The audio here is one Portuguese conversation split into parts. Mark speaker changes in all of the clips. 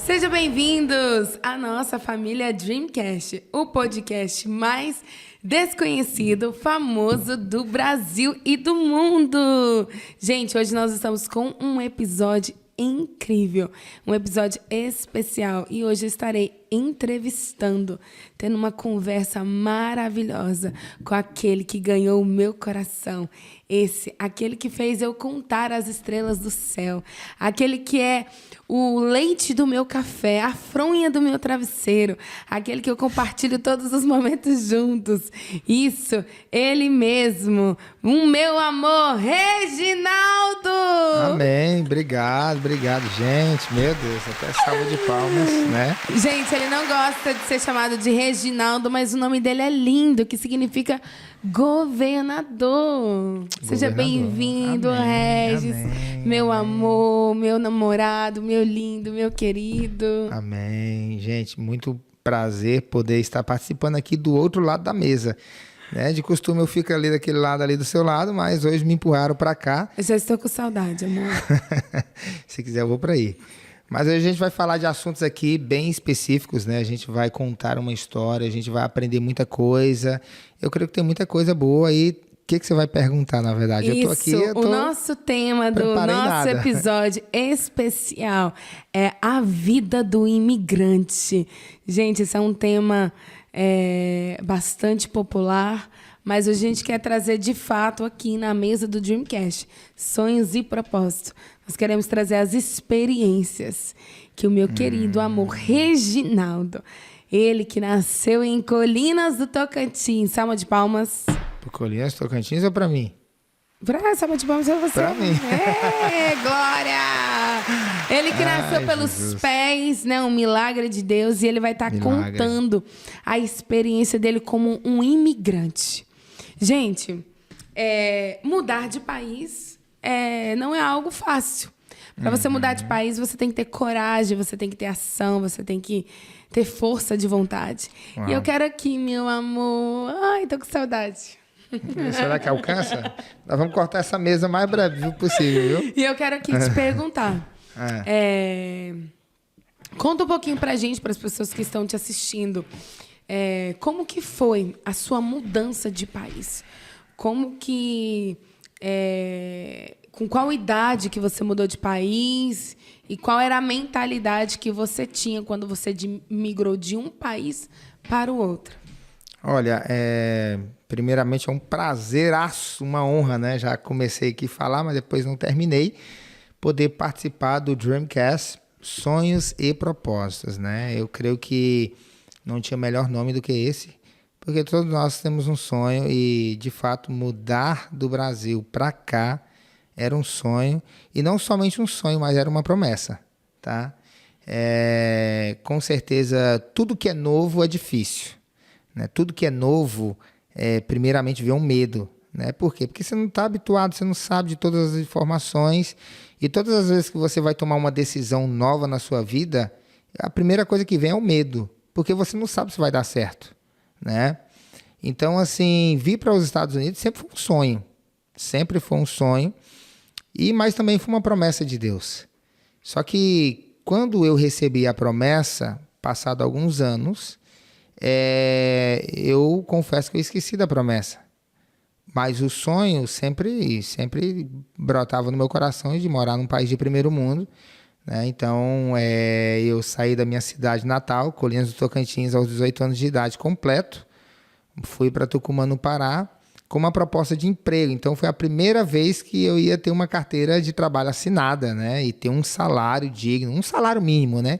Speaker 1: Sejam bem-vindos à nossa família Dreamcast, o podcast mais desconhecido, famoso do Brasil e do mundo. Gente, hoje nós estamos com um episódio incrível, um episódio especial, e hoje eu estarei entrevistando, tendo uma conversa maravilhosa com aquele que ganhou o meu coração, aquele que fez eu contar as estrelas do céu, aquele que é o leite do meu café, a fronha do meu travesseiro, aquele que eu compartilho todos os momentos juntos. Isso, ele mesmo, o meu amor, Reginaldo!
Speaker 2: Amém, obrigado, gente. Meu Deus, até salva de palmas, né?
Speaker 1: Gente, ele não gosta de ser chamado de Reginaldo, mas o nome dele é lindo, que significa governador. Seja bem-vindo, Regis, meu amor, meu namorado, meu lindo, meu querido.
Speaker 2: Amém. Gente, muito prazer poder estar participando aqui do outro lado da mesa. Né? De costume eu fico ali daquele lado ali do seu lado, mas hoje me empurraram para cá.
Speaker 1: Eu já estou com saudade, amor.
Speaker 2: Se quiser eu vou para aí. Mas hoje a gente vai falar de assuntos aqui bem específicos, né? A gente vai contar uma história, a gente vai aprender muita coisa. Eu creio que tem muita coisa boa aí. O que você vai perguntar, na verdade?
Speaker 1: Isso,
Speaker 2: eu tô aqui,
Speaker 1: o nosso tema do nosso episódio especial é a vida do imigrante. Gente, esse é um tema bastante popular, mas hoje a gente quer trazer de fato aqui na mesa do Dreamcast sonhos e propósitos. Nós queremos trazer as experiências que o meu querido amor Reginaldo, ele que nasceu em Colinas do Tocantins. Salva de palmas.
Speaker 2: Por Colinas do Tocantins ou para mim?
Speaker 1: Salva de palmas é você.
Speaker 2: Para mim.
Speaker 1: Glória! Ele que nasceu pelos pés, né? Um milagre de Deus. E ele vai estar contando a experiência dele como um imigrante. Gente, mudar de país não é algo fácil. Para você mudar de país, você tem que ter coragem, você tem que ter ação, você tem que ter força de vontade. Uau. E eu quero aqui, meu amor... Ai, tô com saudade.
Speaker 2: Será que alcança? Nós vamos cortar essa mesa o mais breve possível, viu?
Speaker 1: E eu quero aqui te perguntar. Conta um pouquinho pra gente, para as pessoas que estão te assistindo. Como que foi a sua mudança de país? Como que... com qual idade que você mudou de país? E qual era a mentalidade que você tinha quando você migrou de um país para o outro?
Speaker 2: Olha, primeiramente é um prazeraço, uma honra, né? Já comecei aqui a falar, mas depois não terminei. Poder participar do Dreamcast, Sonhos e Propósitos, né? Eu creio que não tinha melhor nome do que esse, porque todos nós temos um sonho e, de fato, mudar do Brasil para cá era um sonho. E não somente um sonho, mas era uma promessa, tá? Com certeza, tudo que é novo é difícil. Né? Tudo que é novo, primeiramente, vem um medo. Né? Por quê? Porque você não está habituado, você não sabe de todas as informações. E todas as vezes que você vai tomar uma decisão nova na sua vida, a primeira coisa que vem é o medo. Porque você não sabe se vai dar certo. Né? Então, assim, vir para os Estados Unidos sempre foi um sonho. Sempre foi um sonho. Mas também foi uma promessa de Deus. Só que quando eu recebi a promessa, passado alguns anos... eu confesso que eu esqueci da promessa, mas o sonho sempre brotava no meu coração de morar num país de primeiro mundo, né? Então eu saí da minha cidade natal, Colinas do Tocantins, aos 18 anos de idade completo, fui para Tucumã, no Pará, com uma proposta de emprego. Então foi a primeira vez que eu ia ter uma carteira de trabalho assinada, né? E ter um salário digno, um salário mínimo, né?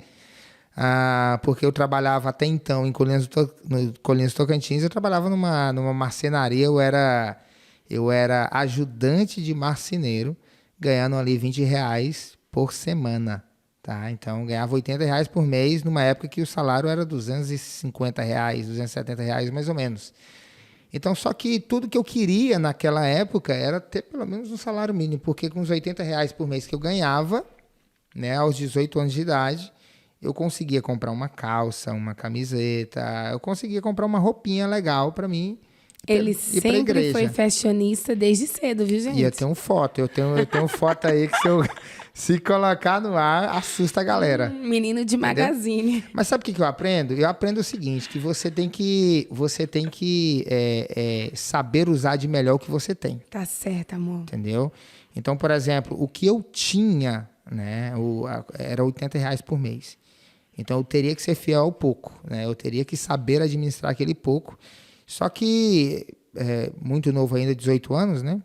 Speaker 2: Porque eu trabalhava até então em Colinas do Tocantins, eu trabalhava numa marcenaria, eu era ajudante de marceneiro, ganhando ali R$20 por semana, tá? Então ganhava R$80 por mês, numa época que o salário era R$250, R$270 mais ou menos. Então, só que tudo que eu queria naquela época era ter pelo menos um salário mínimo, porque com os R$80 por mês que eu ganhava, né, aos 18 anos de idade, eu conseguia comprar uma calça, uma camiseta, eu conseguia comprar uma roupinha legal para mim.
Speaker 1: Ele sempre foi fashionista desde cedo, viu, gente?
Speaker 2: E eu tenho foto, eu tenho foto aí que Se colocar no ar, assusta a galera.
Speaker 1: Menino de magazine.
Speaker 2: Mas sabe o que eu aprendo? Eu aprendo o seguinte, que você tem que saber usar de melhor o que você tem.
Speaker 1: Tá certo, amor.
Speaker 2: Entendeu? Então, por exemplo, o que eu tinha, né, era R$ 80 por mês. Então, eu teria que ser fiel ao pouco, né? Eu teria que saber administrar aquele pouco. Só que, muito novo ainda, 18 anos, né?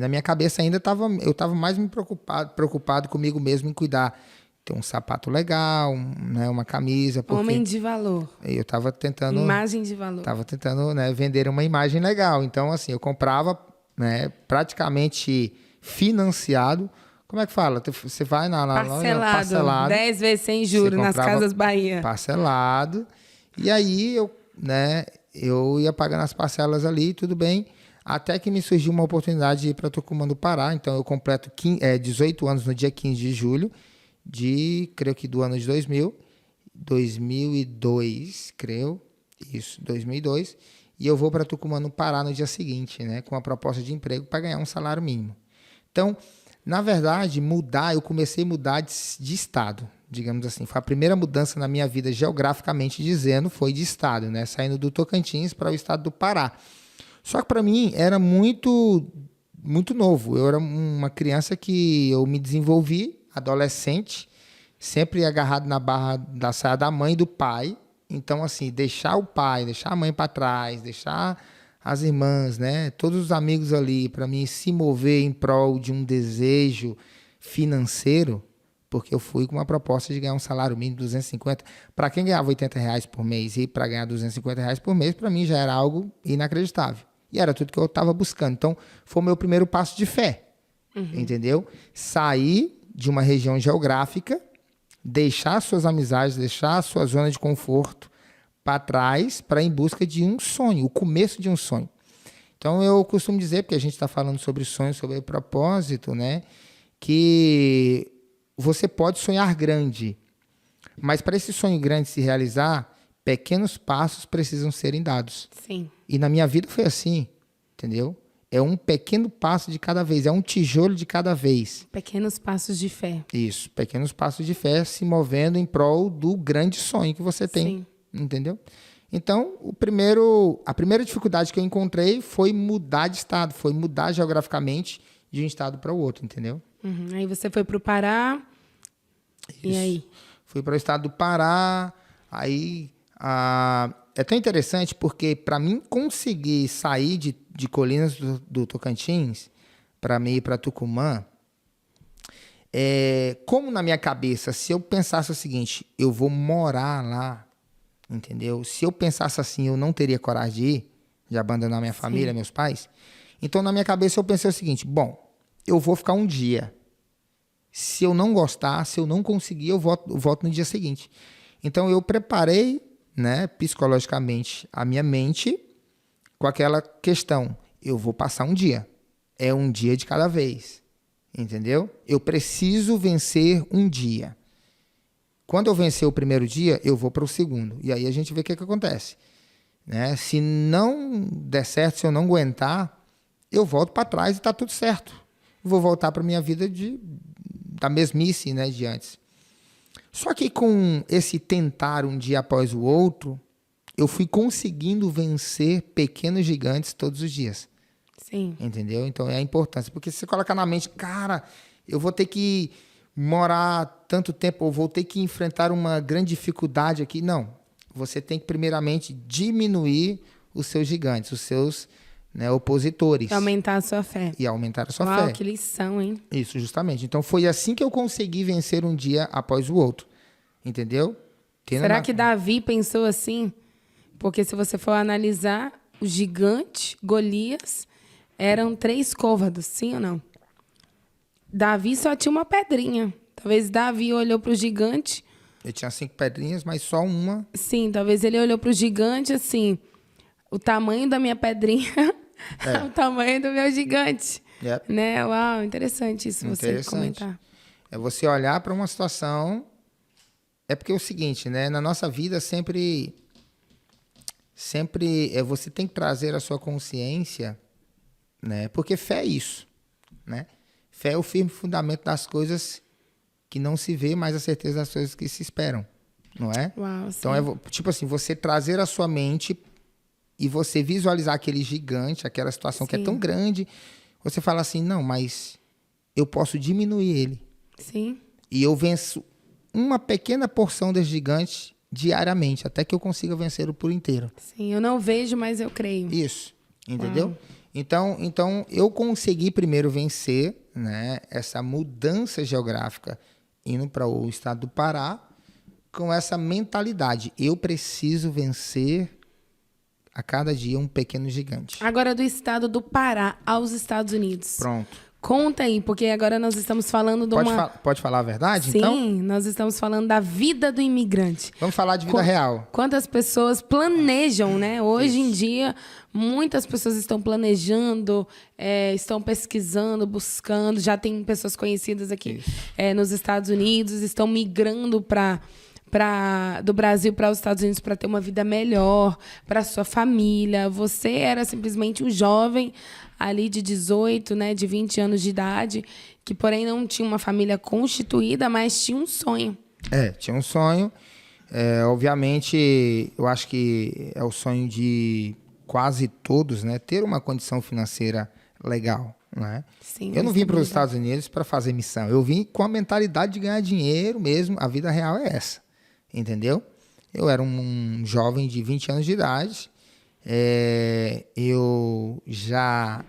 Speaker 2: Na minha cabeça ainda eu estava mais me preocupado comigo mesmo em cuidar. Ter um sapato legal, né, uma camisa.
Speaker 1: Homem de valor.
Speaker 2: Eu estava tentando...
Speaker 1: Imagem de valor.
Speaker 2: Estava tentando, né, vender uma imagem legal. Então, assim, eu comprava, né, praticamente financiado. Como é que fala? Você vai na loja, parcelado.
Speaker 1: 10 vezes sem juros nas Casas Bahia.
Speaker 2: Parcelado. E aí, eu ia pagando as parcelas ali, tudo bem. Até que me surgiu uma oportunidade de ir para Tucumã do Pará. Então, eu completo 18 anos no dia 15 de julho, creio que do ano de 2002, creio. Isso, 2002. E eu vou para Tucumã no Pará no dia seguinte, né? Com a proposta de emprego para ganhar um salário mínimo. Então, na verdade, eu comecei a mudar de estado, digamos assim. Foi a primeira mudança na minha vida, geograficamente dizendo, foi de estado, né? Saindo do Tocantins para o estado do Pará. Só que para mim era muito, muito novo. Eu era uma criança que eu me desenvolvi, adolescente, sempre agarrado na barra da saia da mãe e do pai. Então, assim, deixar o pai, deixar a mãe para trás, deixar as irmãs, né? Todos os amigos ali, para mim se mover em prol de um desejo financeiro, porque eu fui com uma proposta de ganhar um salário mínimo de 250. Para quem ganhava R$ 80 por mês e para ganhar R$ 250 por mês, para mim já era algo inacreditável. E era tudo que eu estava buscando. Então, foi o meu primeiro passo de fé, entendeu? Sair de uma região geográfica, deixar suas amizades, deixar a sua zona de conforto para trás, para ir em busca de um sonho, o começo de um sonho. Então, eu costumo dizer, porque a gente está falando sobre sonho, sobre propósito, né? Que você pode sonhar grande, mas para esse sonho grande se realizar, pequenos passos precisam serem dados.
Speaker 1: Sim.
Speaker 2: E na minha vida foi assim, entendeu? É um pequeno passo de cada vez, é um tijolo de cada vez.
Speaker 1: Pequenos passos de fé.
Speaker 2: Isso, pequenos passos de fé se movendo em prol do grande sonho que você tem, entendeu? Então, a primeira dificuldade que eu encontrei foi mudar de estado, foi mudar geograficamente de um estado para o outro, entendeu?
Speaker 1: Aí você foi para o Pará,
Speaker 2: Isso.
Speaker 1: E aí?
Speaker 2: Fui para o estado do Pará, aí... é tão interessante porque para mim conseguir sair de Colinas do Tocantins para mim ir para Tucumã, como na minha cabeça, se eu pensasse o seguinte, eu vou morar lá, entendeu? Se eu pensasse assim, eu não teria coragem de abandonar minha família, meus pais. Então na minha cabeça eu pensei o seguinte, bom, eu vou ficar um dia. Se eu não gostar, se eu não conseguir, eu volto no dia seguinte. Então eu preparei, né, psicologicamente a minha mente com aquela questão, eu vou passar um dia, é um dia de cada vez, entendeu? Eu preciso vencer um dia. Quando eu vencer o primeiro dia, eu vou para o segundo, e aí a gente vê o que acontece, né? Se não der certo, se eu não aguentar, eu volto para trás e está tudo certo. Vou voltar para a minha vida da mesmice, né, de antes. Só que com esse tentar um dia após o outro, eu fui conseguindo vencer pequenos gigantes todos os dias.
Speaker 1: Sim.
Speaker 2: Entendeu? Então é a importância. Porque se você colocar na mente, cara, eu vou ter que morar tanto tempo, ou vou ter que enfrentar uma grande dificuldade aqui. Não. Você tem que, primeiramente, diminuir os seus gigantes, os seus, né, opositores.
Speaker 1: E aumentar a sua fé.
Speaker 2: E aumentar a sua
Speaker 1: Uau,
Speaker 2: fé.
Speaker 1: Que lição, hein?
Speaker 2: Isso, justamente. Então, foi assim que eu consegui vencer um dia após o outro. Entendeu?
Speaker 1: Será que Davi pensou assim? Porque se você for analisar, o gigante, Golias, eram 3 côvados, sim ou não? Davi só tinha uma pedrinha. Talvez Davi olhou para o gigante...
Speaker 2: Ele tinha 5 pedrinhas, mas só uma...
Speaker 1: Sim, talvez ele olhou para o gigante assim... O tamanho da minha pedrinha é o tamanho do meu gigante.
Speaker 2: Yep.
Speaker 1: Né? Uau, interessante isso você comentar.
Speaker 2: É você olhar para uma situação... É porque é o seguinte, né? Na nossa vida sempre você tem que trazer a sua consciência, né? Porque fé é isso, né? Fé é o firme fundamento das coisas que não se vê, mas a certeza das coisas que se esperam, não é?
Speaker 1: Uau, sim.
Speaker 2: Então, tipo assim, você trazer a sua mente e você visualizar aquele gigante, aquela situação que é tão grande, você fala assim, não, mas eu posso diminuir ele.
Speaker 1: Sim.
Speaker 2: E eu venço uma pequena porção desse gigante diariamente, até que eu consiga vencê-lo por inteiro.
Speaker 1: Sim, eu não vejo, mas eu creio.
Speaker 2: Isso, entendeu? Então, eu consegui primeiro vencer, né, essa mudança geográfica indo para o estado do Pará com essa mentalidade. Eu preciso vencer a cada dia um pequeno gigante.
Speaker 1: Agora, do estado do Pará aos Estados Unidos.
Speaker 2: Pronto.
Speaker 1: Conta aí, porque agora nós estamos falando de
Speaker 2: Pode falar a verdade,
Speaker 1: Sim,
Speaker 2: então?
Speaker 1: nós estamos falando da vida do imigrante.
Speaker 2: Vamos falar de vida real.
Speaker 1: Quantas pessoas planejam, né? Hoje em dia, muitas pessoas estão planejando, estão pesquisando, buscando. Já tem pessoas conhecidas aqui nos Estados Unidos, estão migrando do Brasil para os Estados Unidos para ter uma vida melhor, para sua família. Você era simplesmente um jovem ali de 18, né, de 20 anos de idade, que porém não tinha uma família constituída, mas tinha um sonho.
Speaker 2: Tinha um sonho. Obviamente, eu acho que é o sonho de quase todos, né, ter uma condição financeira legal, né?
Speaker 1: Sim,
Speaker 2: eu não vim para os Estados Unidos para fazer missão. Eu vim com a mentalidade de ganhar dinheiro mesmo. A vida real é essa, entendeu? Eu era um jovem de 20 anos de idade. Eu já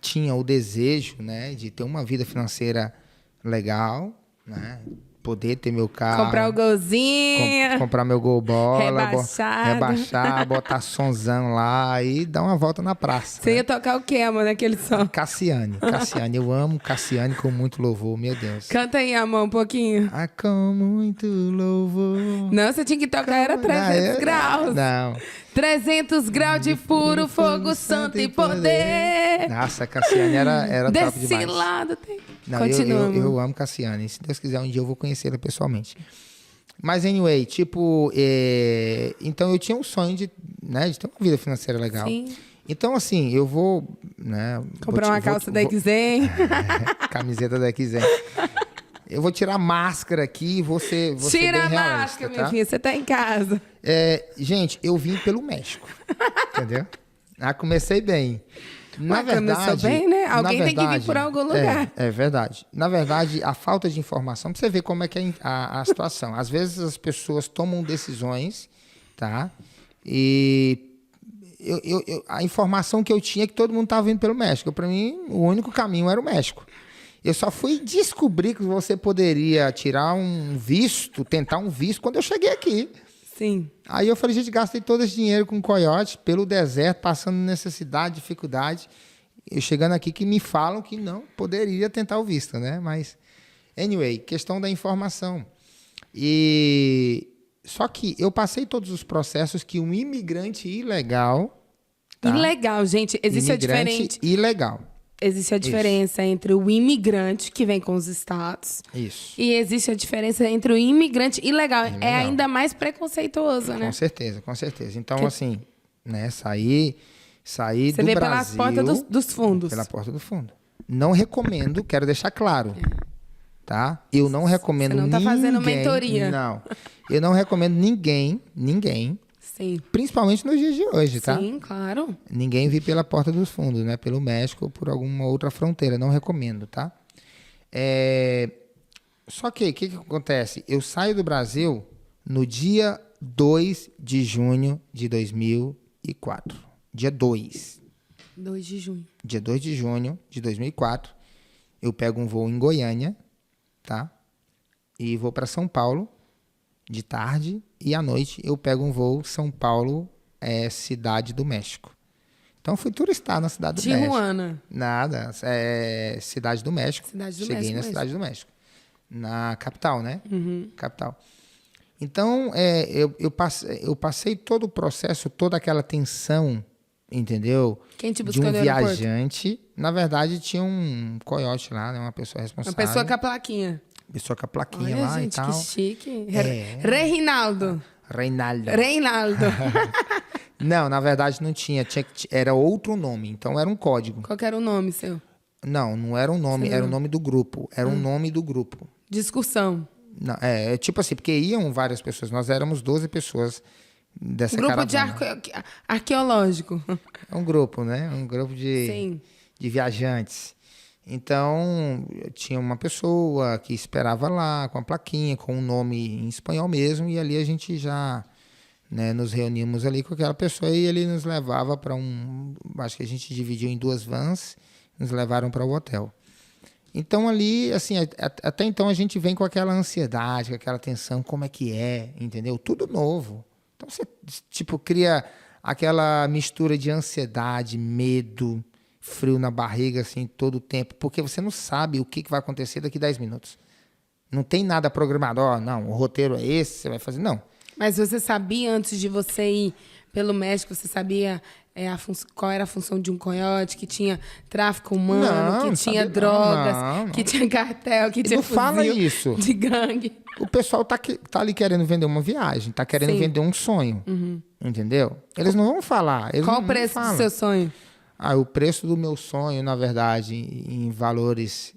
Speaker 2: tinha o desejo, né, de ter uma vida financeira legal, né, poder ter meu carro,
Speaker 1: comprar o golzinho,
Speaker 2: comprar meu gol bola,
Speaker 1: rebaixar,
Speaker 2: botar sonzão lá e dar uma volta na praça.
Speaker 1: Você ia tocar o quê, amor, naquele som?
Speaker 2: Cassiane, eu amo Cassiane com muito louvor, meu Deus.
Speaker 1: Canta aí, amor, um pouquinho.
Speaker 2: Com muito louvor.
Speaker 1: Não, você tinha que tocar, era 300 graus.
Speaker 2: Não.
Speaker 1: 300 graus de puro fogo, santo e poder.
Speaker 2: Nossa, Cassiane era top demais.
Speaker 1: Desse lado tem.
Speaker 2: Não,
Speaker 1: Continua,
Speaker 2: eu amo Cassiane. Se Deus quiser, um dia eu vou conhecê-la pessoalmente. Mas, anyway, tipo... então, eu tinha um sonho de ter uma vida financeira legal.
Speaker 1: Sim.
Speaker 2: Então, assim, eu vou... né,
Speaker 1: comprar uma calça da Xen.
Speaker 2: Camiseta da Xen. Eu vou tirar a máscara aqui e vou ser
Speaker 1: Tira
Speaker 2: bem
Speaker 1: a
Speaker 2: realista,
Speaker 1: máscara,
Speaker 2: tá?
Speaker 1: minha filha. Você tá em casa.
Speaker 2: Gente, eu vim pelo México. Entendeu? Comecei bem. Na verdade,
Speaker 1: começou bem, né? Alguém tem que vir por algum lugar.
Speaker 2: É verdade. Na verdade, a falta de informação, pra você ver como é que é a situação. Às vezes as pessoas tomam decisões, tá? E a informação que eu tinha é que todo mundo estava vindo pelo México. Para mim, o único caminho era o México. Eu só fui descobrir que você poderia tirar um visto, tentar um visto, quando eu cheguei aqui.
Speaker 1: Sim.
Speaker 2: Aí eu falei, gente, gastei todo esse dinheiro com coiote, pelo deserto, passando necessidade, dificuldade. Eu chegando aqui que me falam que não poderia tentar o visto, né? Mas, anyway, questão da informação. Só que eu passei todos os processos que um imigrante ilegal... Tá?
Speaker 1: Ilegal, gente. Existe a diferença.
Speaker 2: Ilegal.
Speaker 1: Existe a diferença entre o imigrante que vem com os status.
Speaker 2: Isso.
Speaker 1: E existe a diferença entre o imigrante ilegal. É ainda mais preconceituoso, né?
Speaker 2: Com certeza, com certeza. Então, assim, né, sair
Speaker 1: Você
Speaker 2: do
Speaker 1: vê
Speaker 2: Brasil...
Speaker 1: pela porta dos fundos.
Speaker 2: Pela porta do fundo. Não recomendo, quero deixar claro. Tá? Eu não recomendo ninguém...
Speaker 1: Você não tá fazendo mentoria.
Speaker 2: Não. Eu não recomendo ninguém...
Speaker 1: Sim.
Speaker 2: Principalmente nos dias de hoje, tá?
Speaker 1: Sim, claro.
Speaker 2: Ninguém vir pela porta dos fundos, né? Pelo México ou por alguma outra fronteira. Não recomendo, tá? Só que, o que acontece? Eu saio do Brasil no dia 2 de junho de 2004. Dia 2.
Speaker 1: 2 de junho.
Speaker 2: Dia 2 de junho de 2004. Eu pego um voo em Goiânia, tá? E vou para São Paulo de tarde, e à noite eu pego um voo São Paulo, Cidade do México. Então, fui turistar na Cidade do México.
Speaker 1: Tijuana.
Speaker 2: Nada, Cidade do México. Cheguei na Cidade do México. Na capital, né?
Speaker 1: Uhum.
Speaker 2: Capital. Então, eu passei todo o processo, toda aquela tensão, entendeu?
Speaker 1: Quem te
Speaker 2: de
Speaker 1: buscou
Speaker 2: um
Speaker 1: no aeroporto?
Speaker 2: viajante. Na verdade, tinha um coiote lá, né? Uma pessoa responsável.
Speaker 1: Uma pessoa com a plaquinha.
Speaker 2: Pessoa com a plaquinha
Speaker 1: Olha,
Speaker 2: lá
Speaker 1: gente,
Speaker 2: e tal.
Speaker 1: que chique. Reinaldo.
Speaker 2: Reinaldo.
Speaker 1: Reinaldo.
Speaker 2: Não, na verdade não tinha. Era outro nome, então era um código.
Speaker 1: Qual que era o nome seu?
Speaker 2: Não era um nome, era o nome do grupo. Era um nome do grupo.
Speaker 1: De excursão.
Speaker 2: Não, é tipo assim, porque iam várias pessoas. Nós éramos 12 pessoas dessa
Speaker 1: Grupo
Speaker 2: caravana.
Speaker 1: de arqueológico.
Speaker 2: É um grupo, né? Um grupo
Speaker 1: Sim.
Speaker 2: de viajantes. Então, tinha uma pessoa que esperava lá com a plaquinha, com o nome em espanhol mesmo, e ali a gente já, né, nos reuníamos ali com aquela pessoa e ele nos levava para acho que a gente dividiu em 2 vans, nos levaram para o hotel. Então ali, assim, até então a gente vem com aquela ansiedade, com aquela tensão, como é que é, entendeu? Tudo novo. Então você, tipo, cria aquela mistura de ansiedade, medo, frio na barriga, assim, todo o tempo, porque você não sabe o que vai acontecer daqui 10 minutos. Não tem nada programado, não, o roteiro é esse, você vai fazer, não.
Speaker 1: Mas você sabia, antes de você ir pelo México, você sabia qual era a função de um coiote, que tinha tráfico humano, que tinha drogas, que tinha cartel, que tinha fuzil
Speaker 2: fala isso.
Speaker 1: de gangue.
Speaker 2: O pessoal tá ali querendo vender uma viagem, tá querendo vender um sonho, entendeu? Eles não vão falar.
Speaker 1: Qual o preço do seu sonho?
Speaker 2: O preço do meu sonho, na verdade, em valores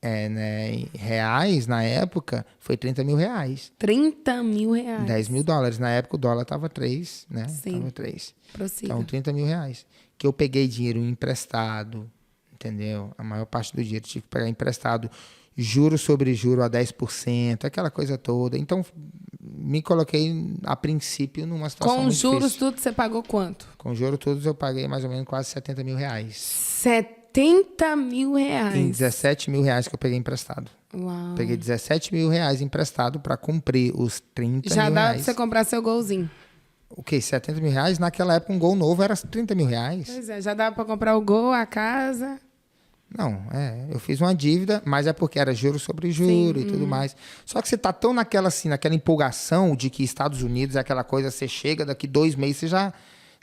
Speaker 2: em reais, na época, foi 30 mil reais.
Speaker 1: 30 mil reais.
Speaker 2: 10 mil dólares. Na época o dólar estava 3, né?
Speaker 1: Sim.
Speaker 2: Tava 3.
Speaker 1: Prossiga.
Speaker 2: Então, 30 mil reais. Que eu peguei dinheiro emprestado, entendeu? A maior parte do dinheiro tive que pegar emprestado. Juro sobre juro a 10%, aquela coisa toda. Então, me coloquei, a princípio, numa situação muito
Speaker 1: difícil. Com juros
Speaker 2: difícil.
Speaker 1: tudo, você pagou quanto?
Speaker 2: Com juros todos, eu paguei mais ou menos quase 70 mil reais.
Speaker 1: 70 mil reais?
Speaker 2: Em 17 mil reais que eu peguei emprestado.
Speaker 1: Uau.
Speaker 2: Peguei 17 mil reais emprestado para cumprir os 30
Speaker 1: Já
Speaker 2: mil
Speaker 1: dá
Speaker 2: reais.
Speaker 1: pra você comprar seu golzinho.
Speaker 2: O quê? 70 mil reais? Naquela época, um gol novo era 30 mil reais.
Speaker 1: Pois é, já dá pra comprar o gol, a casa.
Speaker 2: Não, eu fiz uma dívida, mas é porque era juro sobre juro e tudo mais. Só que você tá tão naquela empolgação de que Estados Unidos é aquela coisa, você chega, daqui 2 meses você já...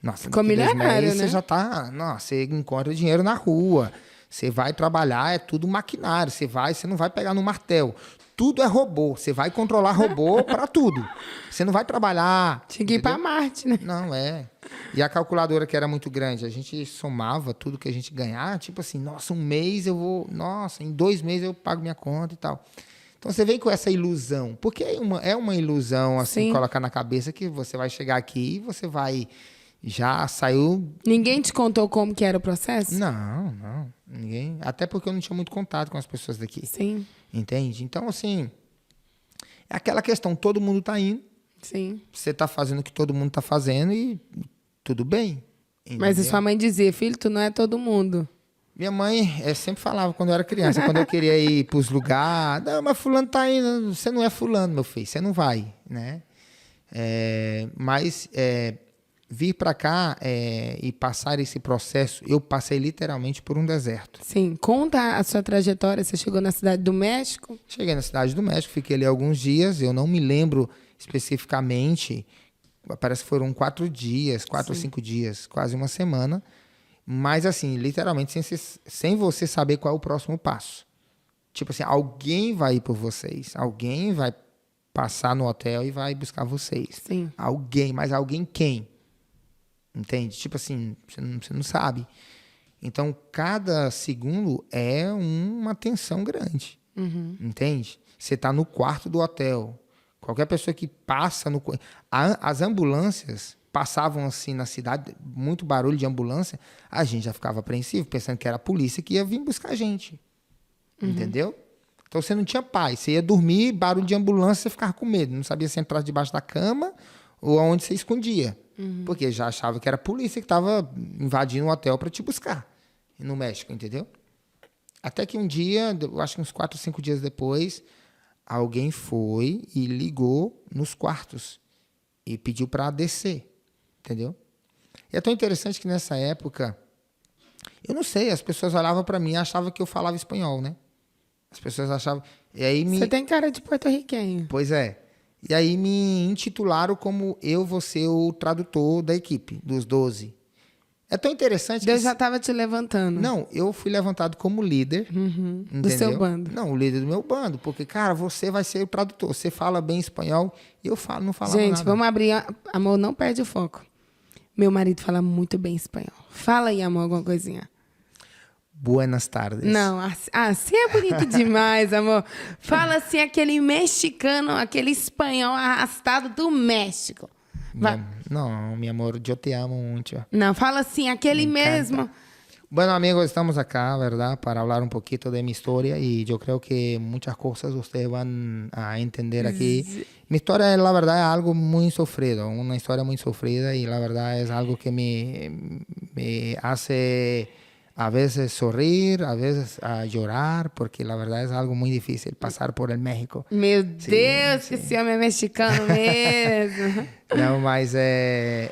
Speaker 2: Nossa,
Speaker 1: Ficou
Speaker 2: daqui 2
Speaker 1: milionário,
Speaker 2: meses
Speaker 1: né?
Speaker 2: você já tá... Nossa, você encontra dinheiro na rua. Você vai trabalhar, é tudo maquinário. Você não vai pegar no martelo. Tudo é robô. Você vai controlar robô para tudo. Você não vai trabalhar...
Speaker 1: Tinha que ir pra Marte, né?
Speaker 2: Não, E a calculadora que era muito grande, a gente somava tudo que a gente ganhar, tipo assim, nossa, 1 mês eu vou... Nossa, em 2 meses eu pago minha conta e tal. Então você vem com essa ilusão. Porque é uma ilusão, assim,
Speaker 1: Sim.
Speaker 2: colocar na cabeça que você vai chegar aqui e você vai... Já saiu...
Speaker 1: Ninguém te contou como que era o processo?
Speaker 2: Não. Ninguém... Até porque eu não tinha muito contato com as pessoas daqui.
Speaker 1: Sim.
Speaker 2: Entende? Então, assim... É aquela questão, todo mundo tá indo.
Speaker 1: Sim.
Speaker 2: Você tá fazendo o que todo mundo tá fazendo e tudo bem.
Speaker 1: Mas a
Speaker 2: entendeu?
Speaker 1: sua mãe dizia, filho, tu não é todo mundo.
Speaker 2: Minha mãe sempre falava quando eu era criança, quando eu queria ir pros lugares, não, mas fulano tá indo, você não é fulano, meu filho, você não vai, né? Mas vir para cá e passar esse processo, eu passei literalmente por um deserto.
Speaker 1: Sim. Conta a sua trajetória. Você chegou na cidade do México?
Speaker 2: Cheguei na cidade do México, fiquei ali alguns dias, eu não me lembro especificamente, parece que foram 4 dias, 4 ou 5 dias, quase uma semana, mas assim, literalmente sem você saber qual é o próximo passo. Tipo assim, alguém vai ir por vocês, alguém vai passar no hotel e vai buscar vocês.
Speaker 1: Sim.
Speaker 2: Alguém, mas alguém quem? Entende? Tipo assim, você não sabe. Então, cada segundo é uma tensão grande. Entende? Você está no quarto do hotel. Qualquer pessoa que passa no... As ambulâncias passavam assim na cidade, muito barulho de ambulância, a gente já ficava apreensivo, pensando que era a polícia que ia vir buscar a gente. Entendeu? Então, você não tinha paz. Você ia dormir, barulho de ambulância, você ficava com medo. Não sabia se entrar debaixo da cama ou aonde você escondia. Porque já achava que era a polícia que estava invadindo o hotel para te buscar no México, entendeu? Até que um dia, eu acho que uns 4 ou 5 dias depois, alguém foi e ligou nos quartos e pediu para descer, entendeu? E é tão interessante que nessa época, eu não sei, as pessoas olhavam para mim e achavam que eu falava espanhol, né? As pessoas achavam... E aí
Speaker 1: Você tem cara de porto-riquenho.
Speaker 2: Pois é. E aí me intitularam como eu vou ser o tradutor da equipe, dos 12. É tão interessante
Speaker 1: Deus
Speaker 2: que...
Speaker 1: já estava te levantando.
Speaker 2: Não, eu fui levantado como líder.
Speaker 1: Do seu bando.
Speaker 2: Não, o líder do meu bando. Porque, cara, você vai ser o tradutor. Você fala bem espanhol e eu não falava nada.
Speaker 1: Gente, vamos abrir... Amor, não perde o foco. Meu marido fala muito bem espanhol. Fala aí, amor, alguma coisinha.
Speaker 2: Buenas tardes.
Speaker 1: Não, assim é bonito demais, amor. Fala assim, aquele mexicano, aquele espanhol arrastado do México.
Speaker 2: No, mi amor, yo te amo mucho.
Speaker 1: Não, fala assim, aquele mesmo.
Speaker 2: Bueno, amigos, estamos acá, ¿verdad? Para hablar un poquito de mi historia y yo creo que muchas cosas ustedes van a entender aquí. Mi historia, la verdad, es algo muy sufrido, una historia muy sufrida y la verdad es algo que me hace a veces sonreír, a veces llorar, porque la verdad es algo muy difícil pasar por el México.
Speaker 1: Meu Deus, que esse homem é mexicano mesmo.
Speaker 2: Não, mas
Speaker 1: Te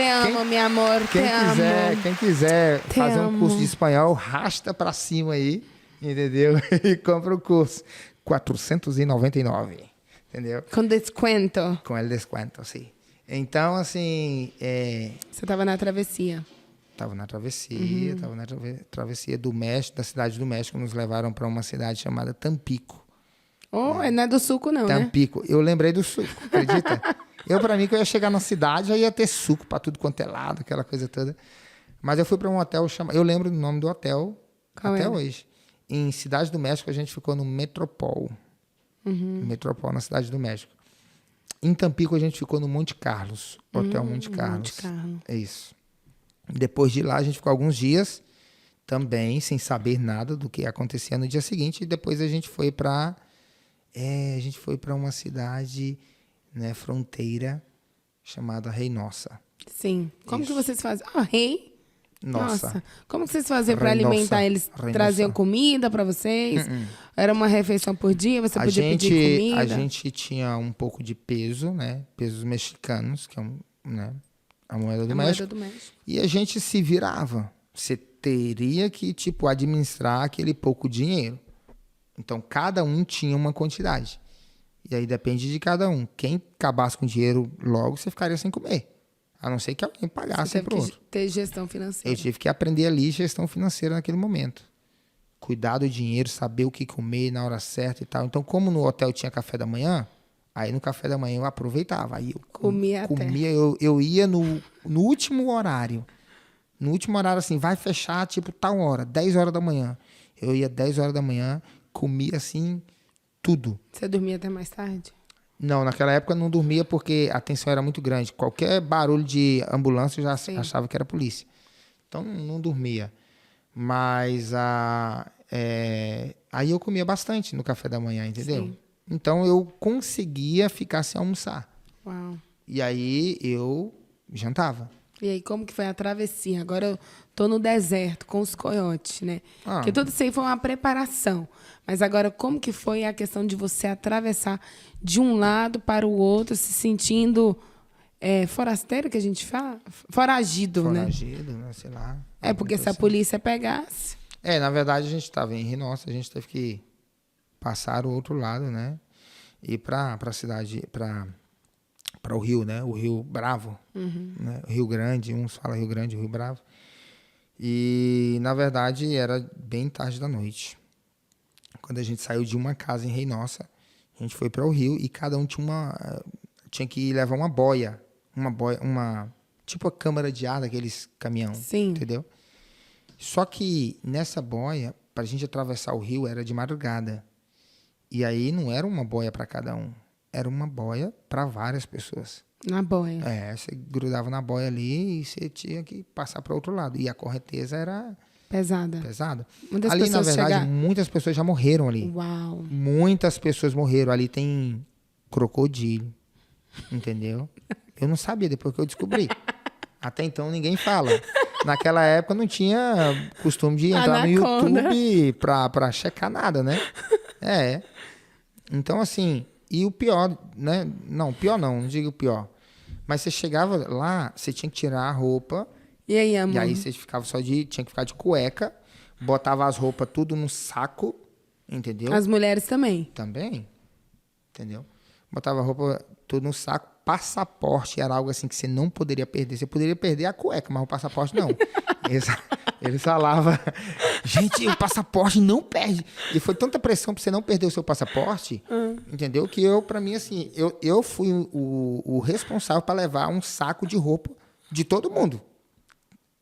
Speaker 1: amo, meu amor, te amo.
Speaker 2: Quem quiser
Speaker 1: Te
Speaker 2: fazer
Speaker 1: amo.
Speaker 2: um curso de espanhol, rasta pra cima aí, entendeu? E compra o curso. 499, entendeu?
Speaker 1: Com desconto.
Speaker 2: Com el desconto, sim. Então, assim,
Speaker 1: Você tava na travessia.
Speaker 2: tava na travessia, travessia do México, da cidade do México, nos levaram para uma cidade chamada Tampico.
Speaker 1: Oh, não é do suco não, né?
Speaker 2: Tampico. Eu lembrei do suco, acredita? Pra mim, que eu ia chegar na cidade, já ia ter suco pra tudo quanto é lado, aquela coisa toda. Mas eu fui pra um hotel chamado... Eu lembro do nome do hotel
Speaker 1: Qual
Speaker 2: até
Speaker 1: era?
Speaker 2: hoje. Em Cidade do México, a gente ficou no Metropol. Metropol, na Cidade do México. Em Tampico, a gente ficou no Monte Carlos. Hotel Monte Carlos.
Speaker 1: Monte Carlo.
Speaker 2: É isso. Depois de lá, a gente ficou alguns dias também, sem saber nada do que acontecia no dia seguinte. E depois a gente foi para uma cidade, né, fronteira, chamada Reynosa.
Speaker 1: Sim. Como
Speaker 2: Isso.
Speaker 1: que vocês fazem? Oh, rei?
Speaker 2: Nossa.
Speaker 1: Como que vocês faziam para
Speaker 2: Reynosa.
Speaker 1: alimentar eles?
Speaker 2: Reynosa.
Speaker 1: Traziam comida para vocês? Era uma refeição por dia? Você podia pedir comida?
Speaker 2: A gente tinha um pouco de peso, né? Pesos mexicanos, que é né, a moeda do
Speaker 1: A
Speaker 2: México.
Speaker 1: moeda do México.
Speaker 2: E a gente se virava. Você teria que, administrar aquele pouco dinheiro. Então, cada um tinha uma quantidade. E aí depende de cada um. Quem acabasse com dinheiro logo, você ficaria sem comer. A não ser que alguém pagasse
Speaker 1: Você
Speaker 2: pro
Speaker 1: teve
Speaker 2: outro.
Speaker 1: que ter gestão financeira.
Speaker 2: Eu tive que aprender ali gestão financeira naquele momento. Cuidar do dinheiro, saber o que comer na hora certa e tal. Então, como no hotel tinha café da manhã, aí no café da manhã eu aproveitava. Aí eu
Speaker 1: Comia até.
Speaker 2: eu ia no último horário. No último horário, assim, vai fechar, tal hora, 10 horas da manhã. Eu ia 10 horas da manhã, comia, assim, tudo.
Speaker 1: Você dormia até mais tarde?
Speaker 2: Não, naquela época eu não dormia porque a tensão era muito grande. Qualquer barulho de ambulância eu já
Speaker 1: Sim.
Speaker 2: achava que era polícia. Então não dormia. Mas aí eu comia bastante no café da manhã, entendeu?
Speaker 1: Sim.
Speaker 2: Então eu conseguia ficar sem almoçar.
Speaker 1: Uau.
Speaker 2: E aí eu jantava.
Speaker 1: E aí, como que foi a travessia? Agora eu tô no deserto com os coiotes, né? Porque tudo isso aí foi uma preparação. Mas agora, como que foi a questão de você atravessar de um lado para o outro, se sentindo forasteiro, que a gente fala? Foragido, né?
Speaker 2: Foragido, né? Sei lá.
Speaker 1: É, porque se a polícia pegasse...
Speaker 2: Na verdade, a gente estava em Reynosa, a gente teve que passar o outro lado, né? Ir para a cidade, para o rio, né? O Rio Bravo, né? O Rio Grande, uns falam Rio Grande, o Rio Bravo. E, na verdade, era bem tarde da noite. Quando a gente saiu de uma casa em Reynosa, a gente foi para o rio e cada um tinha que levar uma boia, tipo a câmara de ar daqueles caminhão,
Speaker 1: Sim.
Speaker 2: entendeu? Só que nessa boia, para a gente atravessar o rio, era de madrugada. E aí não era uma boia para cada um, era uma boia para várias pessoas.
Speaker 1: Na boia.
Speaker 2: Você grudava na boia ali e você tinha que passar para o outro lado. E a correnteza era
Speaker 1: Pesada.
Speaker 2: pesada.
Speaker 1: Muitas
Speaker 2: Ali, na
Speaker 1: pessoas
Speaker 2: verdade, muitas pessoas já morreram ali.
Speaker 1: Uau.
Speaker 2: Muitas pessoas morreram. Ali tem crocodilo, entendeu? Eu não sabia, depois que eu descobri. Até então, ninguém fala. Naquela época, não tinha costume de entrar
Speaker 1: Anaconda.
Speaker 2: no YouTube pra checar nada, né? Então, assim, e o pior, né? Não, pior não digo pior. Mas você chegava lá, você tinha que tirar a roupa.
Speaker 1: E aí, amor?
Speaker 2: E aí você ficava tinha que ficar de cueca, botava as roupas tudo no saco, entendeu?
Speaker 1: As mulheres também.
Speaker 2: Também, entendeu? Botava a roupa tudo no saco. Passaporte era algo assim que você não poderia perder. Você poderia perder a cueca, mas o passaporte não. Eles falavam, gente, o passaporte não perde. E foi tanta pressão pra você não perder o seu passaporte, entendeu? Que pra mim, assim, eu fui o responsável para levar um saco de roupa de todo mundo.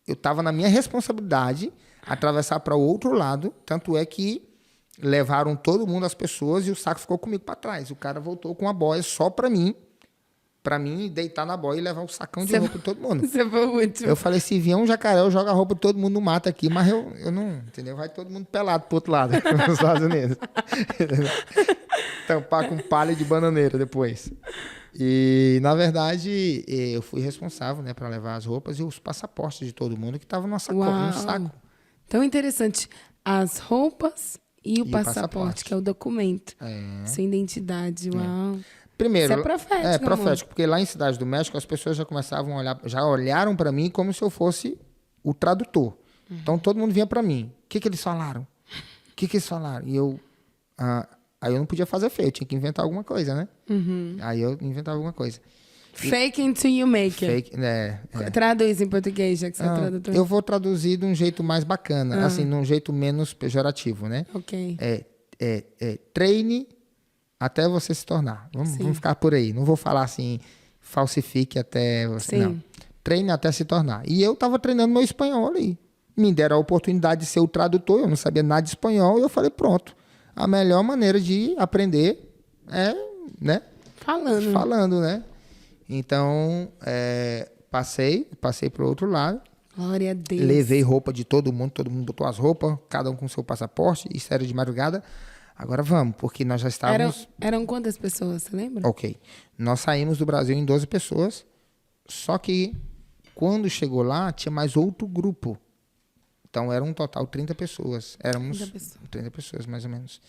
Speaker 2: eu estava na minha responsabilidade atravessar para o outro lado, tanto é que levaram todo mundo, as pessoas, e o saco ficou comigo para trás. O cara voltou com a boia só para mim deitar na boia e levar o sacão de roupa de todo mundo.
Speaker 1: Você foi o último.
Speaker 2: Eu falei, se vier um jacaré, eu jogo a roupa de todo mundo no mato aqui, mas eu não, entendeu? Vai todo mundo pelado pro outro lado, nos Estados Unidos. Tampar com palha de bananeira depois. E, na verdade, eu fui responsável, né, para levar as roupas e os passaportes de todo mundo que estavam no saco.
Speaker 1: Tão interessante. As roupas e o passaporte, que é o documento. Sua identidade. Uau.
Speaker 2: Primeiro,
Speaker 1: isso é profético.
Speaker 2: É profético, porque lá em Cidade do México as pessoas já começavam a olhar, já olharam para mim como se eu fosse o tradutor. Então todo mundo vinha para mim. O que eles falaram? O que eles falaram? E eu, aí eu não podia fazer feio, eu tinha que inventar alguma coisa, né? Aí eu inventava alguma coisa.
Speaker 1: Fake until you make it. Traduz em português, já que você é tradutor.
Speaker 2: Eu vou traduzir de um jeito mais bacana, assim, de um jeito menos pejorativo, né?
Speaker 1: Ok.
Speaker 2: Treine até você se tornar. Vamos ficar por aí. Não vou falar assim, falsifique até você.
Speaker 1: Sim.
Speaker 2: Não. Treine até se tornar. E eu estava treinando meu espanhol ali. Me deram a oportunidade de ser o tradutor, eu não sabia nada de espanhol, e eu falei, pronto. A melhor maneira de aprender é, né? Falando, né? Então, passei para o outro lado.
Speaker 1: Glória a Deus.
Speaker 2: Levei roupa de todo mundo botou as roupas, cada um com seu passaporte, isso era de madrugada. Agora vamos, porque nós já estávamos...
Speaker 1: Eram quantas pessoas, você lembra?
Speaker 2: Ok. Nós saímos do Brasil em 12 pessoas, só que quando chegou lá, tinha mais outro grupo. Então, era um total 30 pessoas. Éramos 30 pessoas, mais ou menos.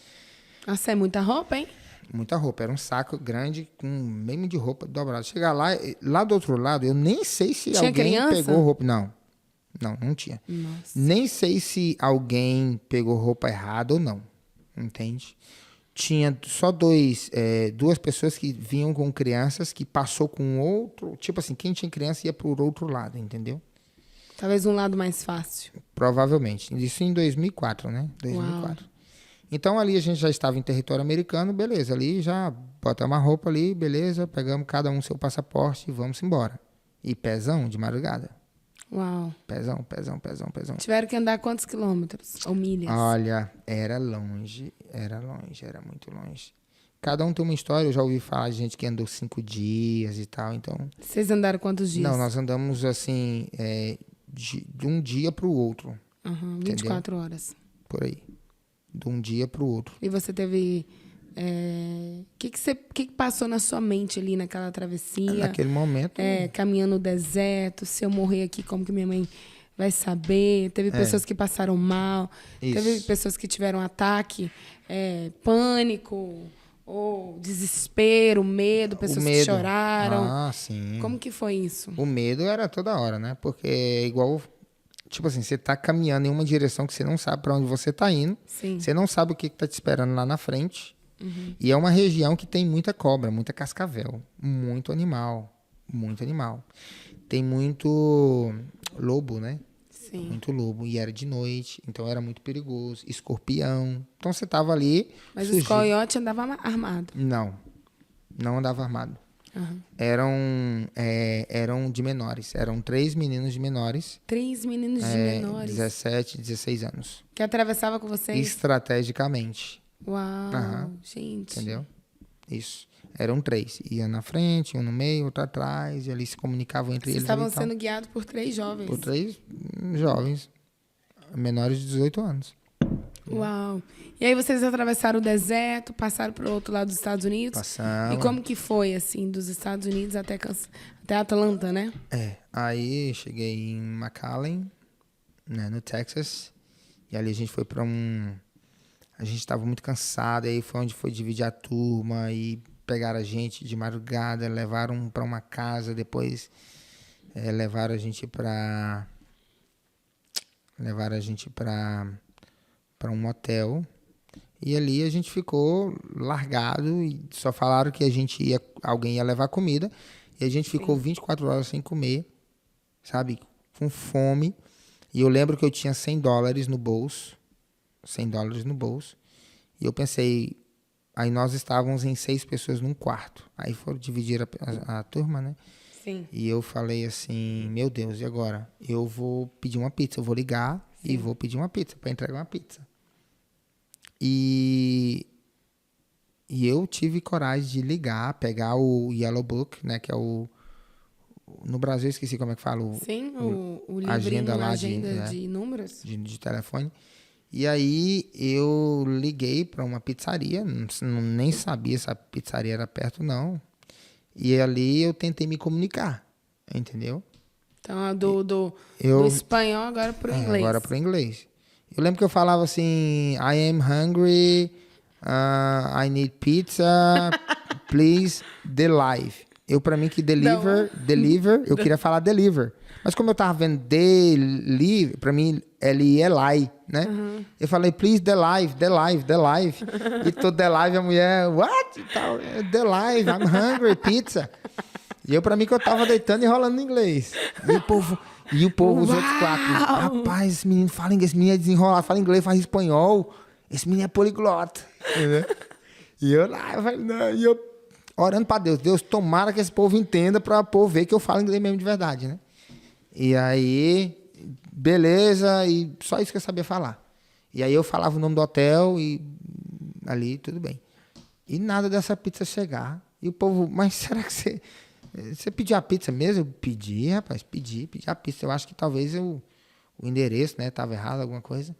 Speaker 1: Nossa, é muita roupa, hein?
Speaker 2: Muita roupa. Era um saco grande, com mesmo de roupa dobrada. Chegar lá do outro lado, eu nem sei se
Speaker 1: tinha
Speaker 2: alguém
Speaker 1: criança?
Speaker 2: pegou roupa. Não tinha.
Speaker 1: Nossa.
Speaker 2: Nem sei se alguém pegou roupa errada ou não. Entende? Tinha só duas pessoas que vinham com crianças que passou com outro... Tipo assim, quem tinha criança ia por outro lado, entendeu?
Speaker 1: Talvez um lado mais fácil.
Speaker 2: Provavelmente. Isso em 2004, né? 2004. Uau. Então, ali a gente já estava em território americano, beleza. Ali já botamos a roupa ali, beleza. Pegamos cada um seu passaporte e vamos embora. E pezão de madrugada.
Speaker 1: Uau.
Speaker 2: Pezão.
Speaker 1: Tiveram que andar quantos quilômetros ou milhas?
Speaker 2: Olha, era longe, era muito longe. Cada um tem uma história, eu já ouvi falar de gente que andou 5 dias e tal, então...
Speaker 1: Vocês andaram quantos dias?
Speaker 2: Não, nós andamos assim, de um dia para o outro.
Speaker 1: 24 horas.
Speaker 2: Por aí. De um dia para o outro.
Speaker 1: E você teve... O que passou na sua mente ali naquela travessia?
Speaker 2: Naquele momento...
Speaker 1: Caminhando no deserto, se eu morrer aqui, como que minha mãe vai saber? Teve pessoas que passaram mal, teve pessoas que tiveram ataque, pânico, ou desespero, medo, pessoas que choraram.
Speaker 2: Ah, sim.
Speaker 1: Como que foi isso?
Speaker 2: O medo era toda hora, né? Porque é igual... Tipo assim, você tá caminhando em uma direção que você não sabe para onde você tá indo.
Speaker 1: Sim.
Speaker 2: Você não sabe o que tá te esperando lá na frente. E é uma região que tem muita cobra, muita cascavel, muito animal. Tem muito lobo, né?
Speaker 1: Sim.
Speaker 2: Muito lobo. E era de noite, então era muito perigoso. Escorpião. Então você tava ali...
Speaker 1: Mas os coiotes andavam armados?
Speaker 2: Não andava armado. Eram de menores. Eram 3 meninos de menores.
Speaker 1: 3 meninos de menores?
Speaker 2: 17, 16 anos.
Speaker 1: Que atravessava com vocês?
Speaker 2: Estrategicamente.
Speaker 1: Uau, gente.
Speaker 2: Entendeu? Isso. Eram 3. Ia na frente, um no meio, outro atrás, e ali se comunicavam entre eles.
Speaker 1: Vocês estavam sendo guiados por 3 jovens?
Speaker 2: Por 3 jovens, menores de 18 anos.
Speaker 1: Uau. E aí vocês atravessaram o deserto, passaram para o outro lado dos Estados Unidos?
Speaker 2: Passamos.
Speaker 1: E como que foi, assim, dos Estados Unidos até Atlanta, né?
Speaker 2: Aí cheguei em McAllen, né, no Texas, e ali a gente foi para A gente estava muito cansado, aí foi onde foi dividir a turma e pegaram a gente de madrugada, levaram para uma casa, depois levaram a gente para um motel. E ali a gente ficou largado e só falaram que alguém ia levar comida. E a gente ficou 24 horas sem comer, sabe? Com fome. E eu lembro que eu tinha $100 no bolso. $100 no bolso. E eu pensei... Aí nós estávamos em 6 pessoas num quarto. Aí foram dividir a turma, né?
Speaker 1: Sim.
Speaker 2: E eu falei assim, meu Deus, e agora? Eu vou pedir uma pizza, eu vou ligar e vou pedir uma pizza, para entregar uma pizza. E eu tive coragem de ligar, pegar o Yellow Book, né, que é no Brasil eu esqueci como é que fala,
Speaker 1: Sim, o
Speaker 2: agenda
Speaker 1: livrinho,
Speaker 2: lá
Speaker 1: agenda de números.
Speaker 2: de telefone. E aí eu liguei para uma pizzaria, nem sabia se a pizzaria era perto, não. E ali eu tentei me comunicar, entendeu?
Speaker 1: Então, do
Speaker 2: Eu,
Speaker 1: espanhol agora pro inglês.
Speaker 2: Agora para o inglês. Eu lembro que eu falava assim, I am hungry, I need pizza, please, deliver. Eu, para mim, que deliver, eu queria falar deliver. Mas como eu tava vendo deliver, para mim, L é lie, né? Eu falei, please, deliver. E todo deliver, a mulher, what? E tal, deliver, I'm hungry, pizza. E eu, pra mim, que eu tava deitando e rolando no inglês. E o povo, os outros quatro. Rapaz, esse menino fala inglês, esse menino é desenrolado, fala inglês, fala espanhol. Esse menino é poliglota. Entendeu? E eu lá, eu falei, não, e eu orando pra Deus. Deus, tomara que esse povo entenda pra povo ver que eu falo inglês mesmo de verdade, né? E aí, beleza, e só isso que eu sabia falar. E aí eu falava o nome do hotel e ali, tudo bem. E nada dessa pizza chegar. E o povo, mas será que você pediu a pizza mesmo? Eu pedi, rapaz, pedi a pizza. Eu acho que talvez o endereço, né, tava errado, alguma coisa.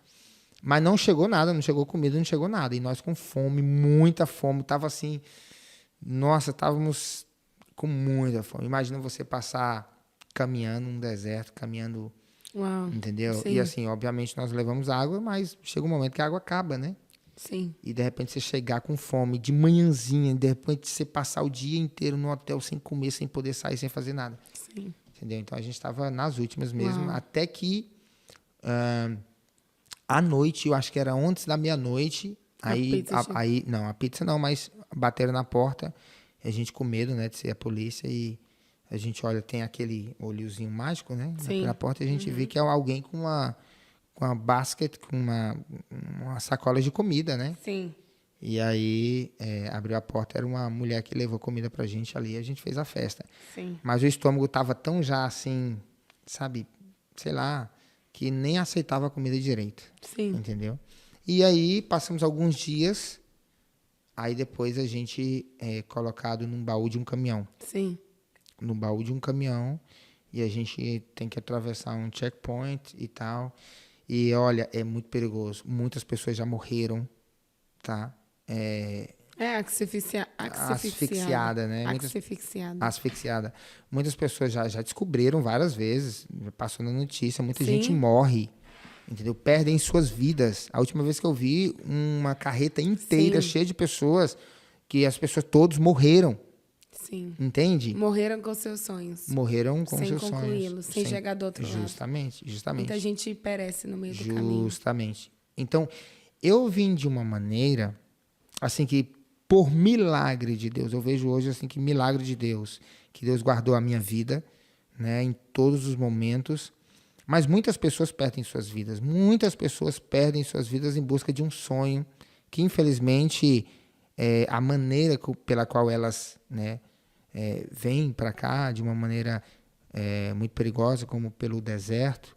Speaker 2: Mas não chegou nada, não chegou comida, não chegou nada. E nós com fome, muita fome, tava assim, nossa, estávamos com muita fome. Imagina você passar caminhando num deserto, caminhando,
Speaker 1: Uau,
Speaker 2: entendeu?
Speaker 1: sim.
Speaker 2: E assim, obviamente nós levamos água, mas chega um momento que a água acaba, né?
Speaker 1: Sim.
Speaker 2: E de repente você chegar com fome de manhãzinha, de repente você passar o dia inteiro no hotel sem comer, sem poder sair, sem fazer nada.
Speaker 1: Sim.
Speaker 2: Entendeu? Então a gente estava nas últimas mesmo,
Speaker 1: Uau.
Speaker 2: até que à noite, eu acho que era antes da meia-noite, a pizza não, mas bateram na porta, a gente com medo, né, de ser a polícia, e a gente olha, tem aquele olhozinho mágico, né,
Speaker 1: Sim.
Speaker 2: na porta, e a gente vê que é alguém com uma basket, com uma sacola de comida, né?
Speaker 1: Sim.
Speaker 2: E aí, abriu a porta, era uma mulher que levou comida pra gente ali, e a gente fez a festa.
Speaker 1: Sim.
Speaker 2: Mas o estômago tava tão já assim, sabe, sei lá, que nem aceitava a comida direito.
Speaker 1: Sim.
Speaker 2: Entendeu? E aí, passamos alguns dias, aí depois a gente é colocado num baú de um caminhão.
Speaker 1: Sim.
Speaker 2: No baú de um caminhão, e a gente tem que atravessar um checkpoint e tal. E olha, é muito perigoso. Muitas pessoas já morreram, tá? Asfixiada, né? Asfixiada. Muitas pessoas já descobriram várias vezes, passou na notícia, muita
Speaker 1: Sim.
Speaker 2: gente morre, entendeu? Perdem suas vidas. A última vez que eu vi uma carreta inteira
Speaker 1: Sim.
Speaker 2: cheia de pessoas, que as pessoas todos morreram,
Speaker 1: Sim.
Speaker 2: entende?
Speaker 1: Morreram com seus sonhos.
Speaker 2: Morreram com
Speaker 1: sem
Speaker 2: seus sonhos.
Speaker 1: concluí-los, sem chegar do outro lado.
Speaker 2: Justamente.
Speaker 1: Muita gente perece no meio do caminho.
Speaker 2: Justamente. Então, eu vim de uma maneira, assim, que por milagre de Deus, eu vejo hoje, assim, que milagre de Deus, que Deus guardou a minha vida, né, em todos os momentos, mas muitas pessoas perdem suas vidas. Muitas pessoas perdem suas vidas em busca de um sonho, que infelizmente, a maneira pela qual elas, né, vêm para cá, de uma maneira muito perigosa, como pelo deserto,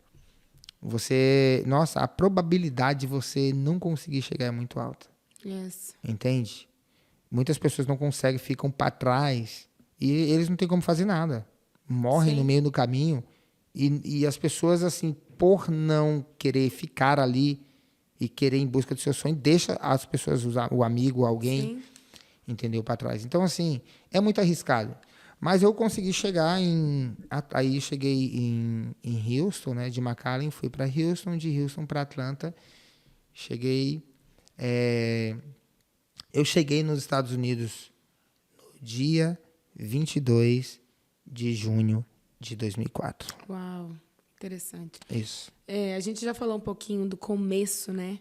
Speaker 2: a probabilidade de você não conseguir chegar é muito alta.
Speaker 1: Yes.
Speaker 2: Entende? Muitas pessoas não conseguem, ficam para trás e eles não têm como fazer nada. Morrem no meio do caminho e as pessoas, assim, por não querer ficar ali e querer ir em busca do seu sonho, deixa as pessoas, o amigo, alguém,
Speaker 1: Sim.
Speaker 2: entendeu, para trás. Então, assim, é muito arriscado. Mas eu consegui chegar aí cheguei em Houston, né, de McAllen, fui para Houston, de Houston para Atlanta. Eu cheguei nos Estados Unidos no dia 22 de junho de 2004.
Speaker 1: Uau, interessante.
Speaker 2: Isso.
Speaker 1: A gente já falou um pouquinho do começo, né?